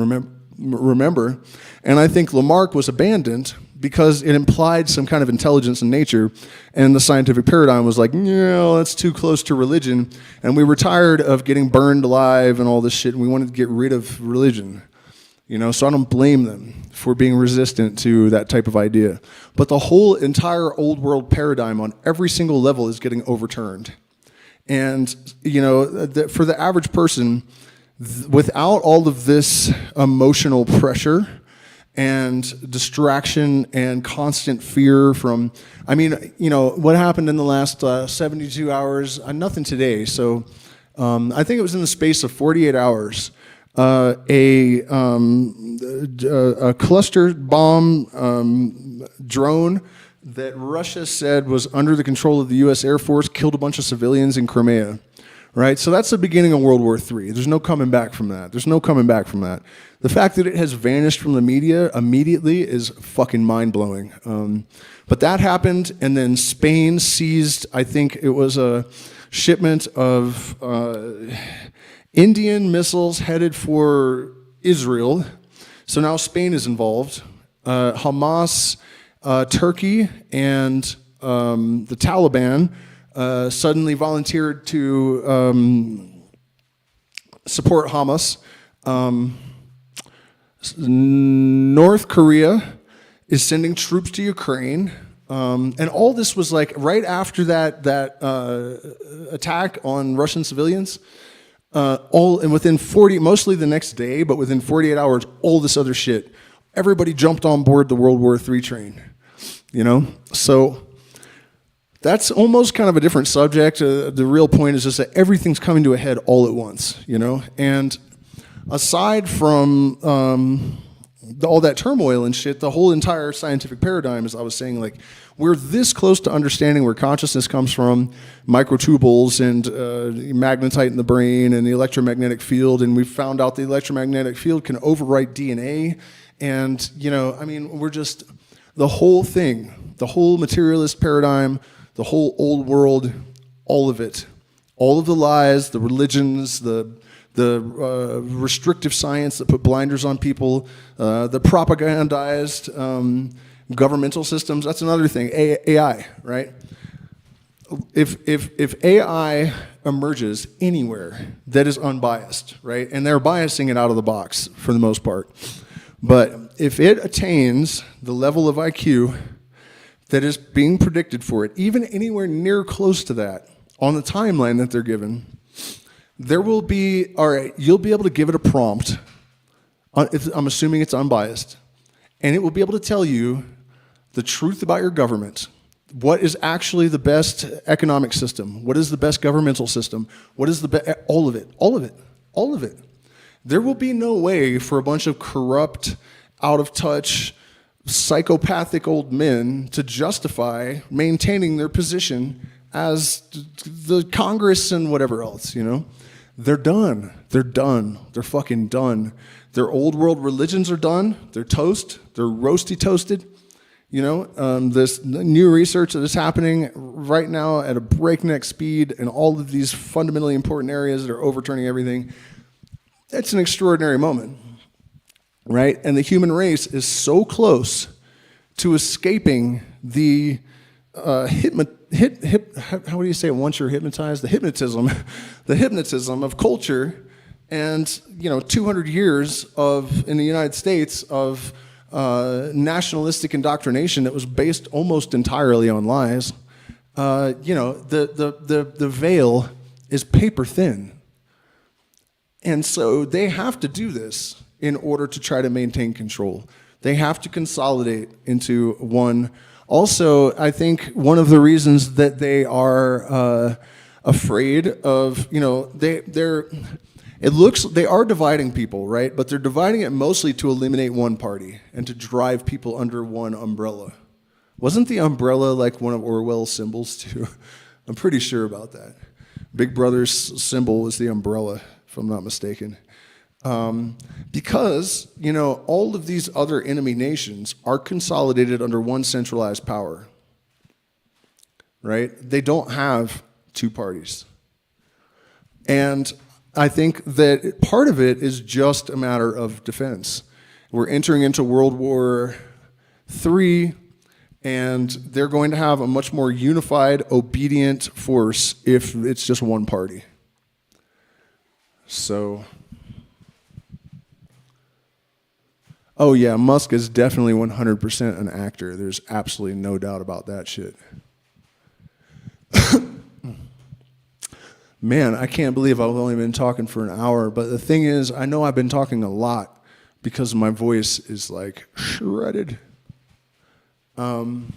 remember. And I think Lamarck was abandoned because it implied some kind of intelligence in nature, and the scientific paradigm was like, no, that's too close to religion, and we were tired of getting burned alive and all this shit, and we wanted to get rid of religion. You know, so I don't blame them for being resistant to that type of idea. But the whole entire old world paradigm on every single level is getting overturned. And, you know, for the average person, without all of this emotional pressure and distraction and constant fear from, I mean, you know, what happened in the last 72 hours? Nothing today. So I think it was in the space of 48 hours. A cluster bomb drone that Russia said was under the control of the U.S. Air Force killed a bunch of civilians in Crimea, right? So that's the beginning of World War III. There's no coming back from that. There's no coming back from that. The fact that it has vanished from the media immediately is fucking mind-blowing. But that happened, and then Spain seized, I think it was a shipment of Indian missiles headed for Israel. So now Spain is involved. Hamas, Turkey, and the Taliban suddenly volunteered to support Hamas. North Korea is sending troops to Ukraine. And all this was like right after that attack on Russian civilians. And within 40, mostly the next day, but within 48 hours, all this other shit. Everybody jumped on board the World War III train, you know? So that's almost kind of a different subject. The real point is just that everything's coming to a head all at once, you know? And aside from all that turmoil and shit, the whole entire scientific paradigm, as I was saying, like, we're this close to understanding where consciousness comes from, microtubules and magnetite in the brain and the electromagnetic field, and we've found out the electromagnetic field can overwrite DNA. And, you know, I mean, we're just, the whole thing, the whole materialist paradigm, the whole old world, all of it, all of the lies, the religions, the restrictive science that put blinders on people, the propagandized governmental systems. That's another thing. AI, right? If AI emerges anywhere that is unbiased, right, and they're biasing it out of the box for the most part, but if it attains the level of IQ that is being predicted for it, even anywhere near close to that on the timeline that they're given, there will be, all right, you'll be able to give it a prompt, I'm assuming it's unbiased, and it will be able to tell you the truth about your government. What is actually the best economic system? What is the best governmental system? What is the best, all of it, all of it, all of it. There will be no way for a bunch of corrupt, out of touch, psychopathic old men to justify maintaining their position as the Congress and whatever else, you know? They're done. They're done. They're fucking done. Their old world religions are done. They're toast. They're roasty toasted. You know, this new research that is happening right now at a breakneck speed in all of these fundamentally important areas that are overturning everything. It's an extraordinary moment, right? And the human race is so close to escaping the how do you say it once you're hypnotized? The hypnotism of culture, and 200 years of in the United States of nationalistic indoctrination that was based almost entirely on lies. The veil is paper thin, and so they have to do this in order to try to maintain control. They have to consolidate into one. Also, I think one of the reasons that they are afraid of, they are dividing people, right? But they're dividing it mostly to eliminate one party and to drive people under one umbrella. Wasn't the umbrella like one of Orwell's symbols too? I'm pretty sure about that. Big Brother's symbol was the umbrella, if I'm not mistaken. Because, all of these other enemy nations are consolidated under one centralized power, right? They don't have two parties. And I think that part of it is just a matter of defense. We're entering into World War III, and they're going to have a much more unified, obedient force if it's just one party. So, oh yeah, Musk is definitely 100% an actor. There's absolutely no doubt about that shit. Man, I can't believe I've only been talking for an hour, but the thing is, I know I've been talking a lot because my voice is like shredded. I'm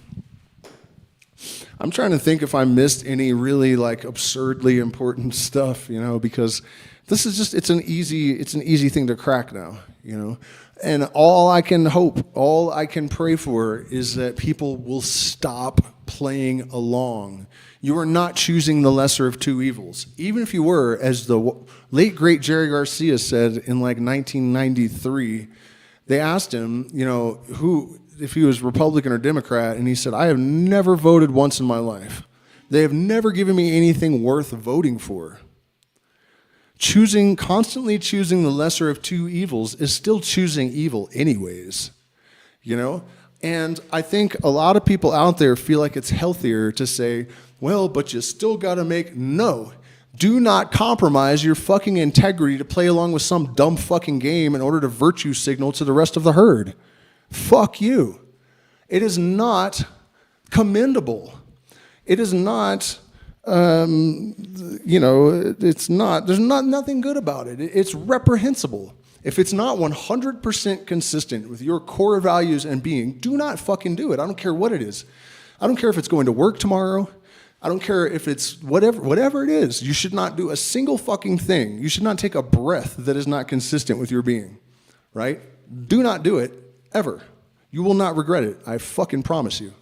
trying to think if I missed any really like absurdly important stuff, you know, because this is just, it's an easy thing to crack now, you know. And all I can hope, all I can pray for is that people will stop playing along. You are not choosing the lesser of two evils. Even if you were, as the late great Jerry Garcia said in like 1993, they asked him, you know, if he was Republican or Democrat, and he said, I have never voted once in my life. They have never given me anything worth voting for. Constantly choosing the lesser of two evils is still choosing evil anyways, you know? And I think a lot of people out there feel like it's healthier to say, well, but you still gotta no. Do not compromise your fucking integrity to play along with some dumb fucking game in order to virtue signal to the rest of the herd. Fuck you. It is not commendable. It is not, you know, it's not, there's nothing good about it. It's reprehensible. If it's not 100% consistent with your core values and being, do not fucking do it. I don't care what it is. I don't care if it's going to work tomorrow. I don't care if it's whatever it is. You should not do a single fucking thing. You should not take a breath that is not consistent with your being, right? Do not do it, ever. You will not regret it. I fucking promise you.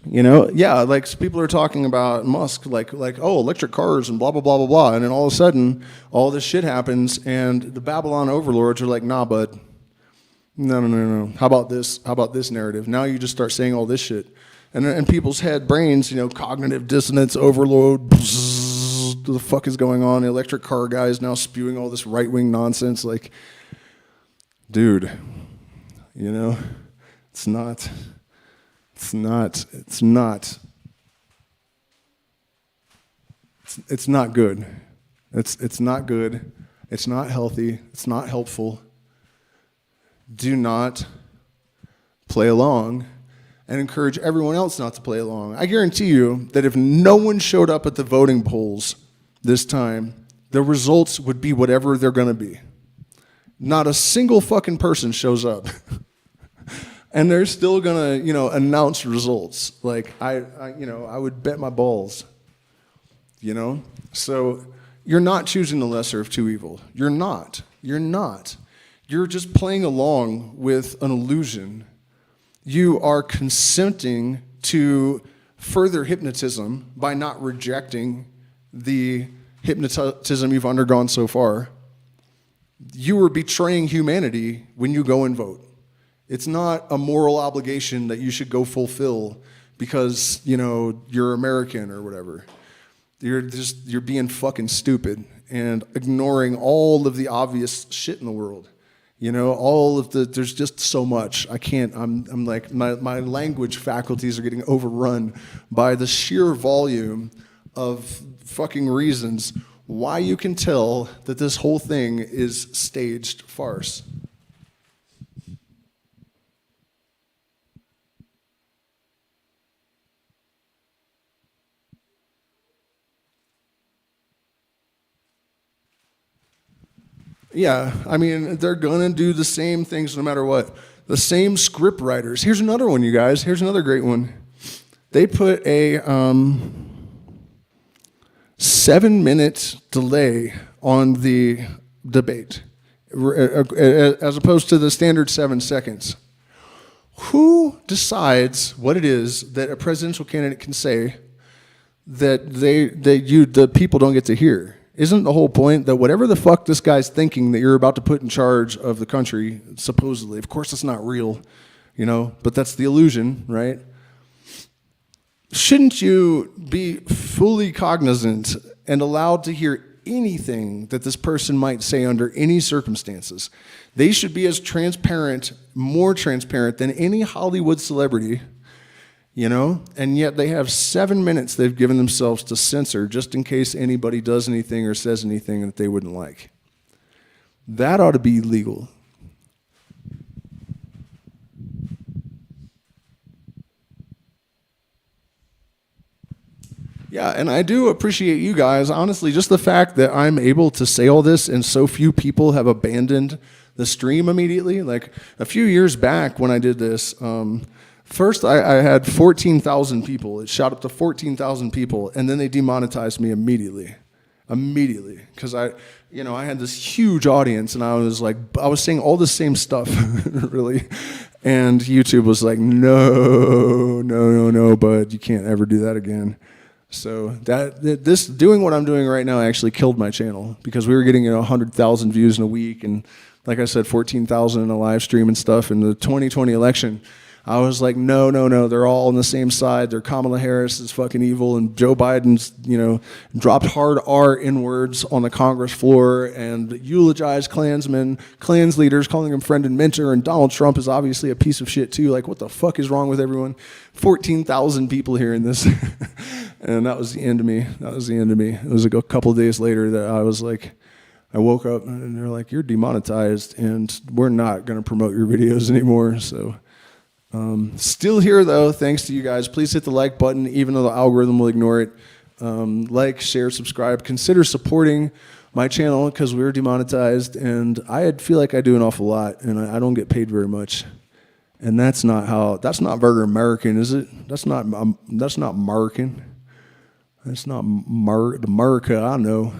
You know, yeah, like people are talking about Musk, like oh, electric cars and blah, blah, blah, blah, blah. And then all of a sudden, all this shit happens and the Babylon overlords are like, nah, bud. No. How about this? How about this narrative? Now you just start saying all this shit. And people's head brains, you know, cognitive dissonance, overload, bzzz, what the fuck is going on? The electric car guy is now spewing all this right-wing nonsense. Like, dude, you know, it's not good. It's not good. It's not healthy. It's not helpful. Do not play along and encourage everyone else not to play along. I guarantee you that if no one showed up at the voting polls this time, the results would be whatever they're going to be. Not a single fucking person shows up. And they're still going to, you know, announce results. Like, I would bet my balls, you know? So you're not choosing the lesser of two evils. You're not. You're just playing along with an illusion. You are consenting to further hypnotism by not rejecting the hypnotism you've undergone so far. You are betraying humanity when you go and vote. It's not a moral obligation that you should go fulfill because, you know, you're American or whatever. You're being fucking stupid and ignoring all of the obvious shit in the world. You know, there's just so much. I'm like, my language faculties are getting overrun by the sheer volume of fucking reasons why you can tell that this whole thing is staged farce. Yeah, I mean, they're gonna do the same things no matter what. The same script writers. Here's another one, you guys. Here's another great one. They put a 7-minute delay on the debate, as opposed to the standard 7 seconds. Who decides what it is that a presidential candidate can say that the people don't get to hear? Isn't the whole point that whatever the fuck this guy's thinking that you're about to put in charge of the country, supposedly, of course it's not real, you know, but that's the illusion, right? Shouldn't you be fully cognizant and allowed to hear anything that this person might say under any circumstances? They should be as transparent, more transparent than any Hollywood celebrity, you know, and yet they have 7 minutes they've given themselves to censor just in case anybody does anything or says anything that they wouldn't like. That ought to be legal. Yeah, and I do appreciate you guys. Honestly, just the fact that I'm able to say all this and so few people have abandoned the stream immediately. Like a few years back when I did this, first, I had 14,000 people. It shot up to 14,000 people, and then they demonetized me immediately, because I had this huge audience, and I was saying all the same stuff, really, and YouTube was like, no, bud, you can't ever do that again. So this doing what I'm doing right now actually killed my channel because we were getting 100,000 views in a week, and like I said, 14,000 in a live stream and stuff. In the 2020 election, I was like, no, they're all on the same side. They're Kamala Harris is fucking evil, and Joe Biden's, dropped hard R N-words on the Congress floor and eulogized Klansmen, Klans leaders, calling them friend and mentor, and Donald Trump is obviously a piece of shit too. Like, what the fuck is wrong with everyone? 14,000 people hearing this. And that was the end of me. It was like a couple of days later that I was like, I woke up and they're like, you're demonetized and we're not going to promote your videos anymore. So still here though, thanks to you guys. Please hit the like button, even though the algorithm will ignore it. Like, share, subscribe. Consider supporting my channel because we were demonetized, and I feel like I do an awful lot, and I don't get paid very much. And that's not very American, is it? That's not American. That's not America I know.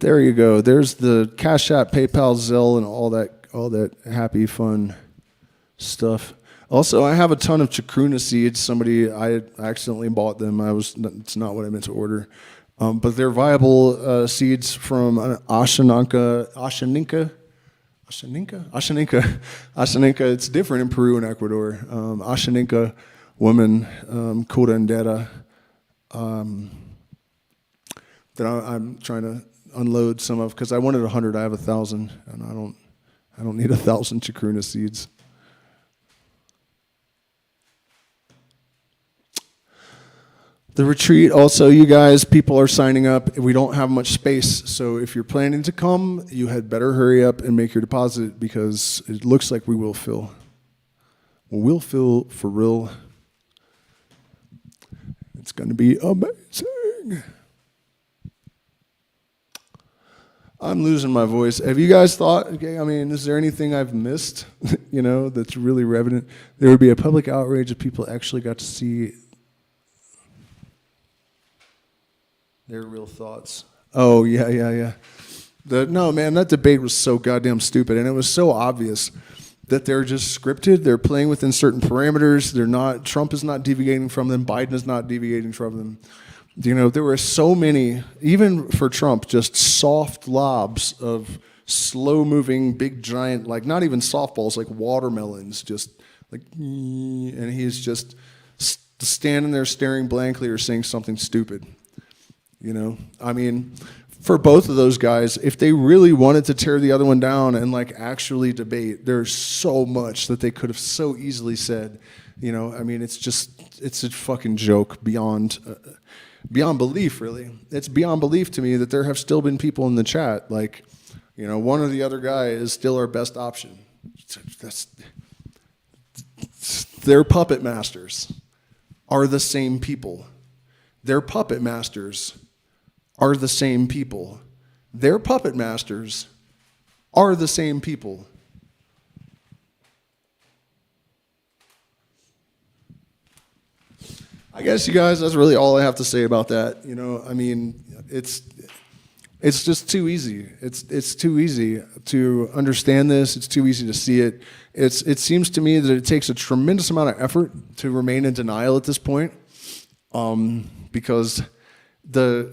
There you go. There's the Cash App, PayPal, Zelle, and all that happy, fun stuff. Also, I have a ton of chacruna seeds. I accidentally bought them. It's not what I meant to order. But they're viable seeds from Ashaninka. It's different in Peru and Ecuador. Ashaninka woman, curandera, that I'm trying to unload some of because I wanted 100. I have 1,000, and I don't need 1,000 chacruna seeds. The retreat, also, you guys, people are signing up. We don't have much space, so if you're planning to come, you had better hurry up and make your deposit because it looks like we will fill. We'll fill for real. It's going to be amazing. I'm losing my voice. Have you guys thought, is there anything I've missed, that's really relevant? There would be a public outrage if people actually got to see their real thoughts. Oh, yeah. No, man, that debate was so goddamn stupid, and it was so obvious that they're just scripted. They're playing within certain parameters. Trump is not deviating from them. Biden is not deviating from them. There were so many, even for Trump, just soft lobs of slow-moving, big, giant, like not even softballs, like watermelons, just like, and he's just standing there staring blankly or saying something stupid. For both of those guys, if they really wanted to tear the other one down and actually debate, there's so much that they could have so easily said. It's a fucking joke beyond belief, really. It's beyond belief to me that there have still been people in the chat one or the other guy is still our best option. Their puppet masters are the same people. Their puppet masters are the same people. Their puppet masters are the same people. I guess, you guys, that's really all I have to say about that. It's just too easy. It's too easy to understand this. It's too easy to see it. It seems to me that it takes a tremendous amount of effort to remain in denial at this point, because the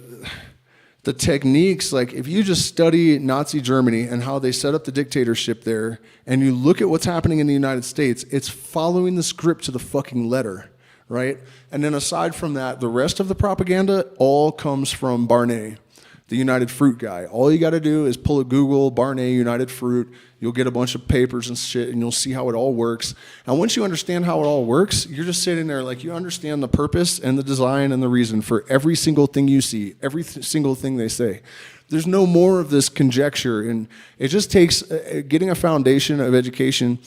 techniques, like if you just study Nazi Germany and how they set up the dictatorship there, and you look at what's happening in the United States, it's following the script to the fucking letter, right? And then aside from that, the rest of the propaganda all comes from Barnett, the United Fruit guy. All you got to do is pull a Google, Barnett, United Fruit. You'll get a bunch of papers and shit, and you'll see how it all works. And once you understand how it all works, you're just sitting there like you understand the purpose and the design and the reason for every single thing you see, every single thing they say. There's no more of this conjecture, and it just takes getting a foundation of education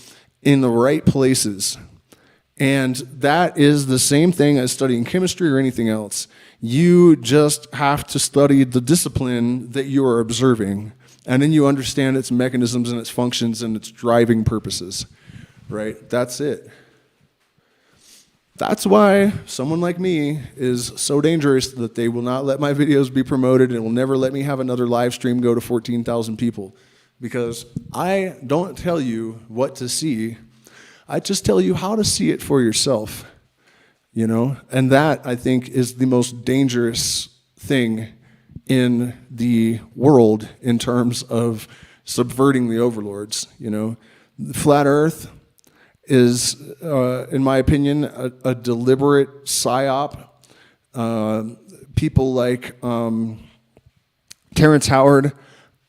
in the right places. And that is the same thing as studying chemistry or anything else. You just have to study the discipline that you are observing, and then you understand its mechanisms and its functions and its driving purposes, right? That's it. That's why someone like me is so dangerous that they will not let my videos be promoted and will never let me have another live stream go to 14,000 people, because I don't tell you what to see. I just tell you how to see it for yourself, you know? And that, I think, is the most dangerous thing in the world in terms of subverting the overlords, you know? The flat Earth is, in my opinion, a deliberate psyop. People like Terrence Howard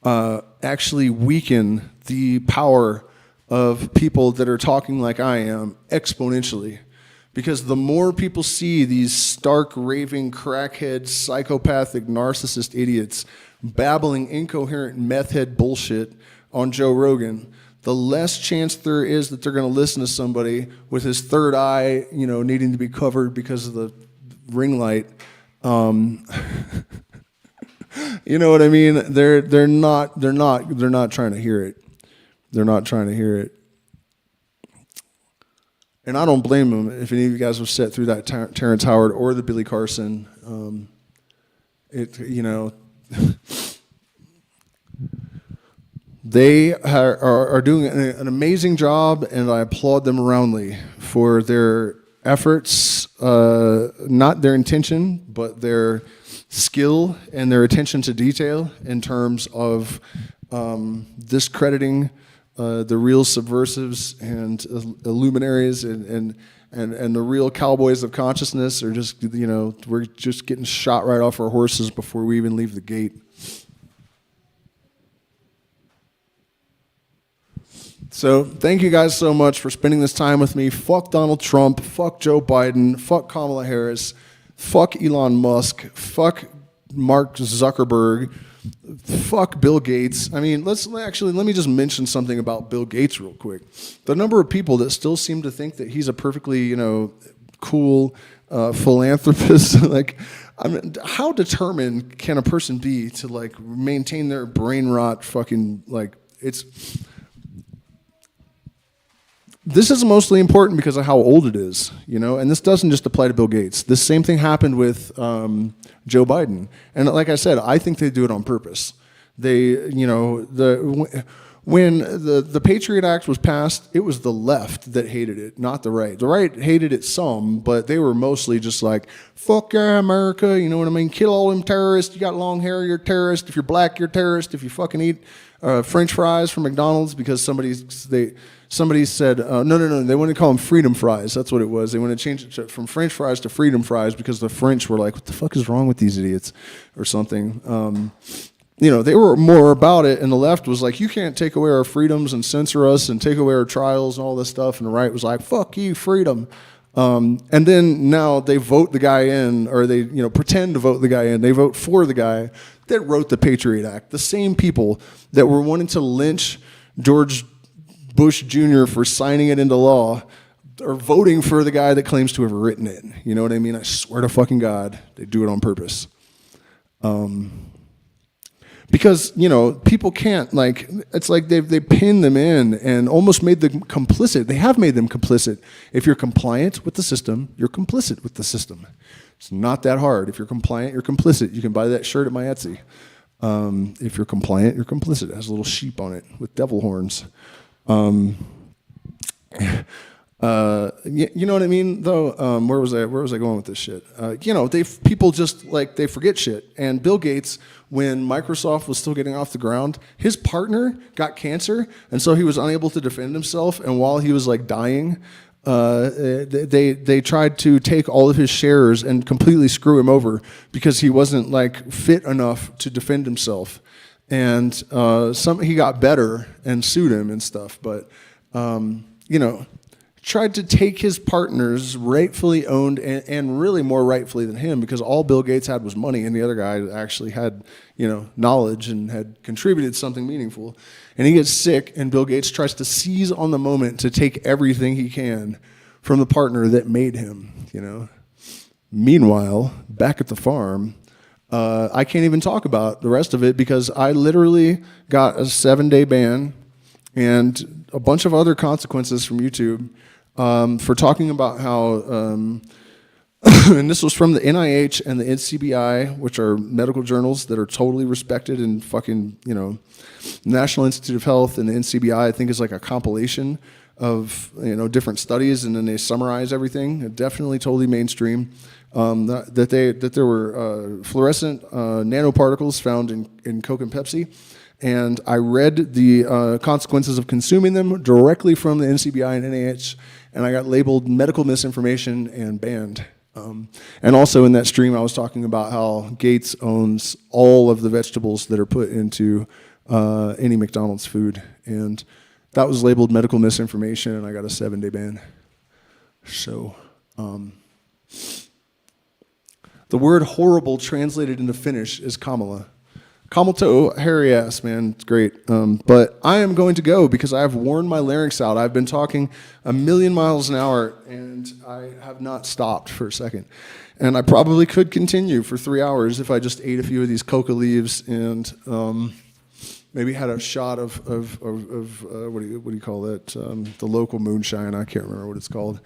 actually weaken the power of people that are talking like I am exponentially. Because the more people see these stark, raving, crackhead, psychopathic, narcissist idiots babbling incoherent meth head bullshit on Joe Rogan, the less chance there is that they're going to listen to somebody with his third eye, you know, needing to be covered because of the ring light. You know what I mean? They're not trying to hear it. They're not trying to hear it. And I don't blame them if any of you guys have sat through that Terrence Howard or the Billy Carson. You know, they are doing an amazing job, and I applaud them roundly for their efforts, not their intention, but their skill and their attention to detail in terms of discrediting the real subversives and luminaries and the real cowboys of consciousness are just, you know, we're just getting shot right off our horses before we even leave the gate. So thank you guys so much for spending this time with me. Fuck Donald Trump, fuck Joe Biden, fuck Kamala Harris, fuck Elon Musk, fuck Mark Zuckerberg, fuck Bill Gates. I mean, let me just mention something about Bill Gates real quick. The number of people that still seem to think that he's a perfectly, you know, cool philanthropist. Like, I mean, how determined can a person be to like maintain their brain rot? Fucking like, this is mostly important because of how old it is, you know, and this doesn't just apply to Bill Gates. The same thing happened with Joe Biden. And like I said, I think they do it on purpose. They, you know, when the Patriot Act was passed, it was the left that hated it, not the right. The right hated it some, but they were mostly just like, fuck yeah, America, you know what I mean? Kill all them terrorists. You got long hair, you're a terrorist. If you're black, you're a terrorist. If you fucking eat French fries from McDonald's because somebody said, no, they wanted to call them freedom fries. That's what it was. They wanted to change it from French fries to freedom fries because the French were like, what the fuck is wrong with these idiots or something. You know, they were more about it, and the left was like, you can't take away our freedoms and censor us and take away our trials and all this stuff, and the right was like, fuck you, freedom. And then now they vote the guy in, or they, you know, pretend to vote the guy in. They vote for the guy that wrote the Patriot Act. The same people that were wanting to lynch George Bush Jr. for signing it into law are voting for the guy that claims to have written it. You know what I mean? I swear to fucking God, they do it on purpose. Because, you know, people can't, like, it's like they pinned them in and almost made them complicit. They have made them complicit. If you're compliant with the system, you're complicit with the system. It's not that hard. If you're compliant, you're complicit. You can buy that shirt at my Etsy. If you're compliant, you're complicit. It has a little sheep on it with devil horns. You know what I mean, though? Where was I going with this shit? People just, like, they forget shit. And Bill Gates, when Microsoft was still getting off the ground, his partner got cancer, and so he was unable to defend himself. And while he was, like, dying, they tried to take all of his shares and completely screw him over because he wasn't, like, fit enough to defend himself. And he got better and sued him and stuff, but tried to take his partners, rightfully owned, and really more rightfully than him, because all Bill Gates had was money, and the other guy actually had, knowledge and had contributed something meaningful. And he gets sick, and Bill Gates tries to seize on the moment to take everything he can from the partner that made him, Meanwhile, back at the farm, I can't even talk about the rest of it because I literally got a 7-day ban and a bunch of other consequences from YouTube for talking about how, and this was from the NIH and the NCBI, which are medical journals that are totally respected, and fucking, National Institute of Health and the NCBI, I think, is like a compilation of, different studies, and then they summarize everything. Definitely totally mainstream. That there were fluorescent nanoparticles found in Coke and Pepsi. And I read the consequences of consuming them directly from the NCBI and NIH, and I got labeled medical misinformation and banned. And also in that stream, I was talking about how Gates owns all of the vegetables that are put into any McDonald's food. And that was labeled medical misinformation, and I got a 7-day ban. So, the word horrible translated into Finnish is Kamala. Kamalto, hairy ass, man, it's great. But I am going to go because I have worn my larynx out. I've been talking 1,000,000 miles an hour, and I have not stopped for a second. And I probably could continue for 3 hours if I just ate a few of these coca leaves and maybe had a shot of what do you call that? The local moonshine. I can't remember what it's called.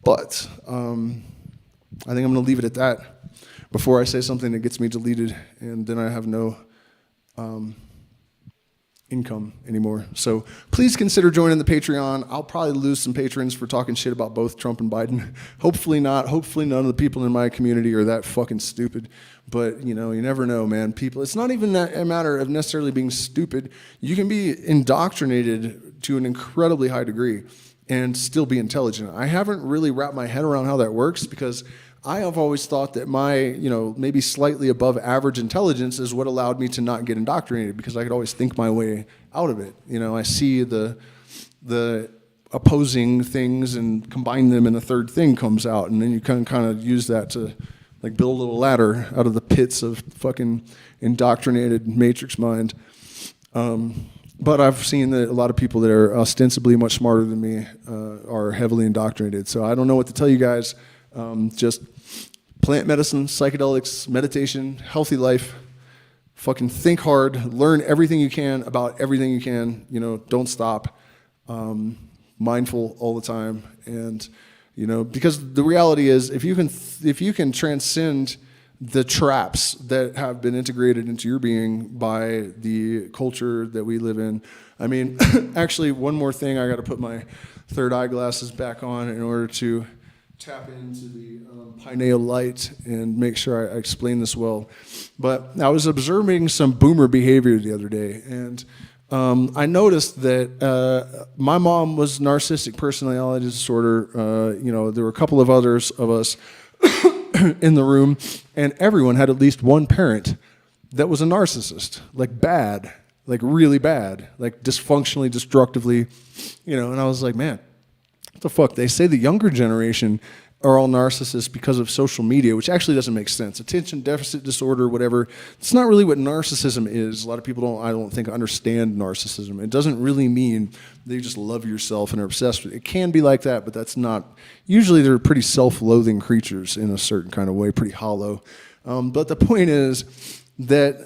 But I think I'm going to leave it at that before I say something that gets me deleted, and then I have no income anymore. So please consider joining the Patreon. I'll probably lose some patrons for talking shit about both Trump and Biden. Hopefully not. Hopefully none of the people in my community are that fucking stupid. But, you never know, man. People, it's not even a matter of necessarily being stupid. You can be indoctrinated to an incredibly high degree and still be intelligent. I haven't really wrapped my head around how that works, because I have always thought that my, maybe slightly above average intelligence is what allowed me to not get indoctrinated, because I could always think my way out of it. I see the opposing things and combine them, and a third thing comes out, and then you can kind of use that to like build a little ladder out of the pits of fucking indoctrinated matrix mind. But I've seen that a lot of people that are ostensibly much smarter than me are heavily indoctrinated. So I don't know what to tell you guys. Just plant medicine, psychedelics, meditation, healthy life, fucking think hard, learn everything you can about everything you can, don't stop, mindful all the time. And, because the reality is, if you can transcend the traps that have been integrated into your being by the culture that we live in. I mean, actually, one more thing, I got to put my third eye glasses back on in order to tap into the pineal light and make sure I explain this well. But I was observing some boomer behavior the other day, and I noticed that my mom was narcissistic personality disorder. There were a couple of others of us in the room, and everyone had at least one parent that was a narcissist, like bad, like really bad, like dysfunctionally, destructively, and I was like, man, what the fuck? They say the younger generation are all narcissists because of social media, which actually doesn't make sense. Attention deficit disorder, whatever. It's not really what narcissism is. A lot of people I don't think, understand narcissism. It doesn't really mean that you just love yourself and are obsessed with it. It can be like that, but that's not. Usually they're pretty self-loathing creatures in a certain kind of way, pretty hollow. But the point is that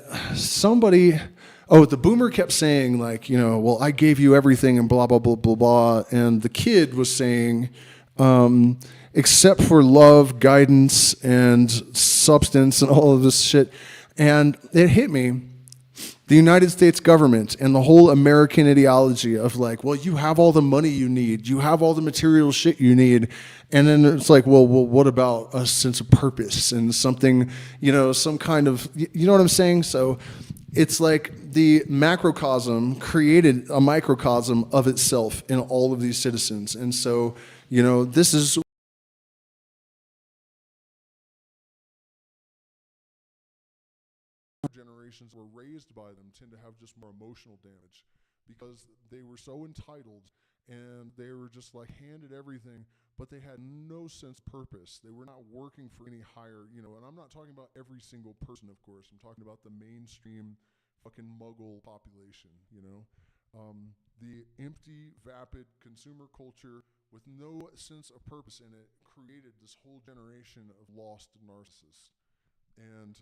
the boomer kept saying, like, well, I gave you everything and blah, blah, blah, blah, blah. And the kid was saying, except for love, guidance, and substance and all of this shit. And it hit me The United States government and the whole American ideology of like, well, you have all the money you need, you have all the material shit you need, and then it's like, well, what about a sense of purpose and something, some kind of, you know what I'm saying? So it's like the macrocosm created a microcosm of itself in all of these citizens. And so, this is generations were raised by them tend to have just more emotional damage because they were so entitled and they were just like handed everything, but they had no sense of purpose. They were not working for any higher, and I'm not talking about every single person, of course. I'm talking about the mainstream fucking muggle population, the empty, vapid consumer culture with no sense of purpose in it created this whole generation of lost narcissists. And,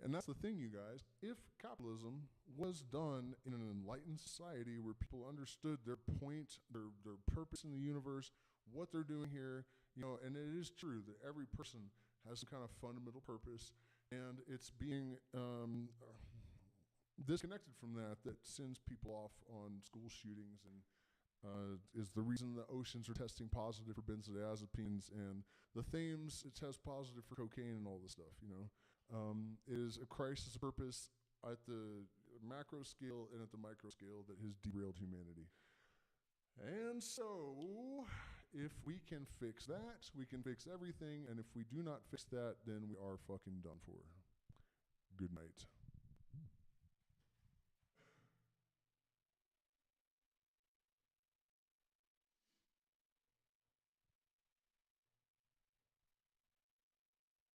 and that's the thing, you guys. If capitalism was done in an enlightened society where people understood their point, their purpose in the universe, what they're doing here, and it is true that every person has some kind of fundamental purpose, and it's being disconnected from that sends people off on school shootings and is the reason the oceans are testing positive for benzodiazepines and the Thames test positive for cocaine and all this stuff, is a crisis of purpose at the macro scale and at the micro scale that has derailed humanity. And so, if we can fix that, we can fix everything, and if we do not fix that, then we are fucking done for. Good night.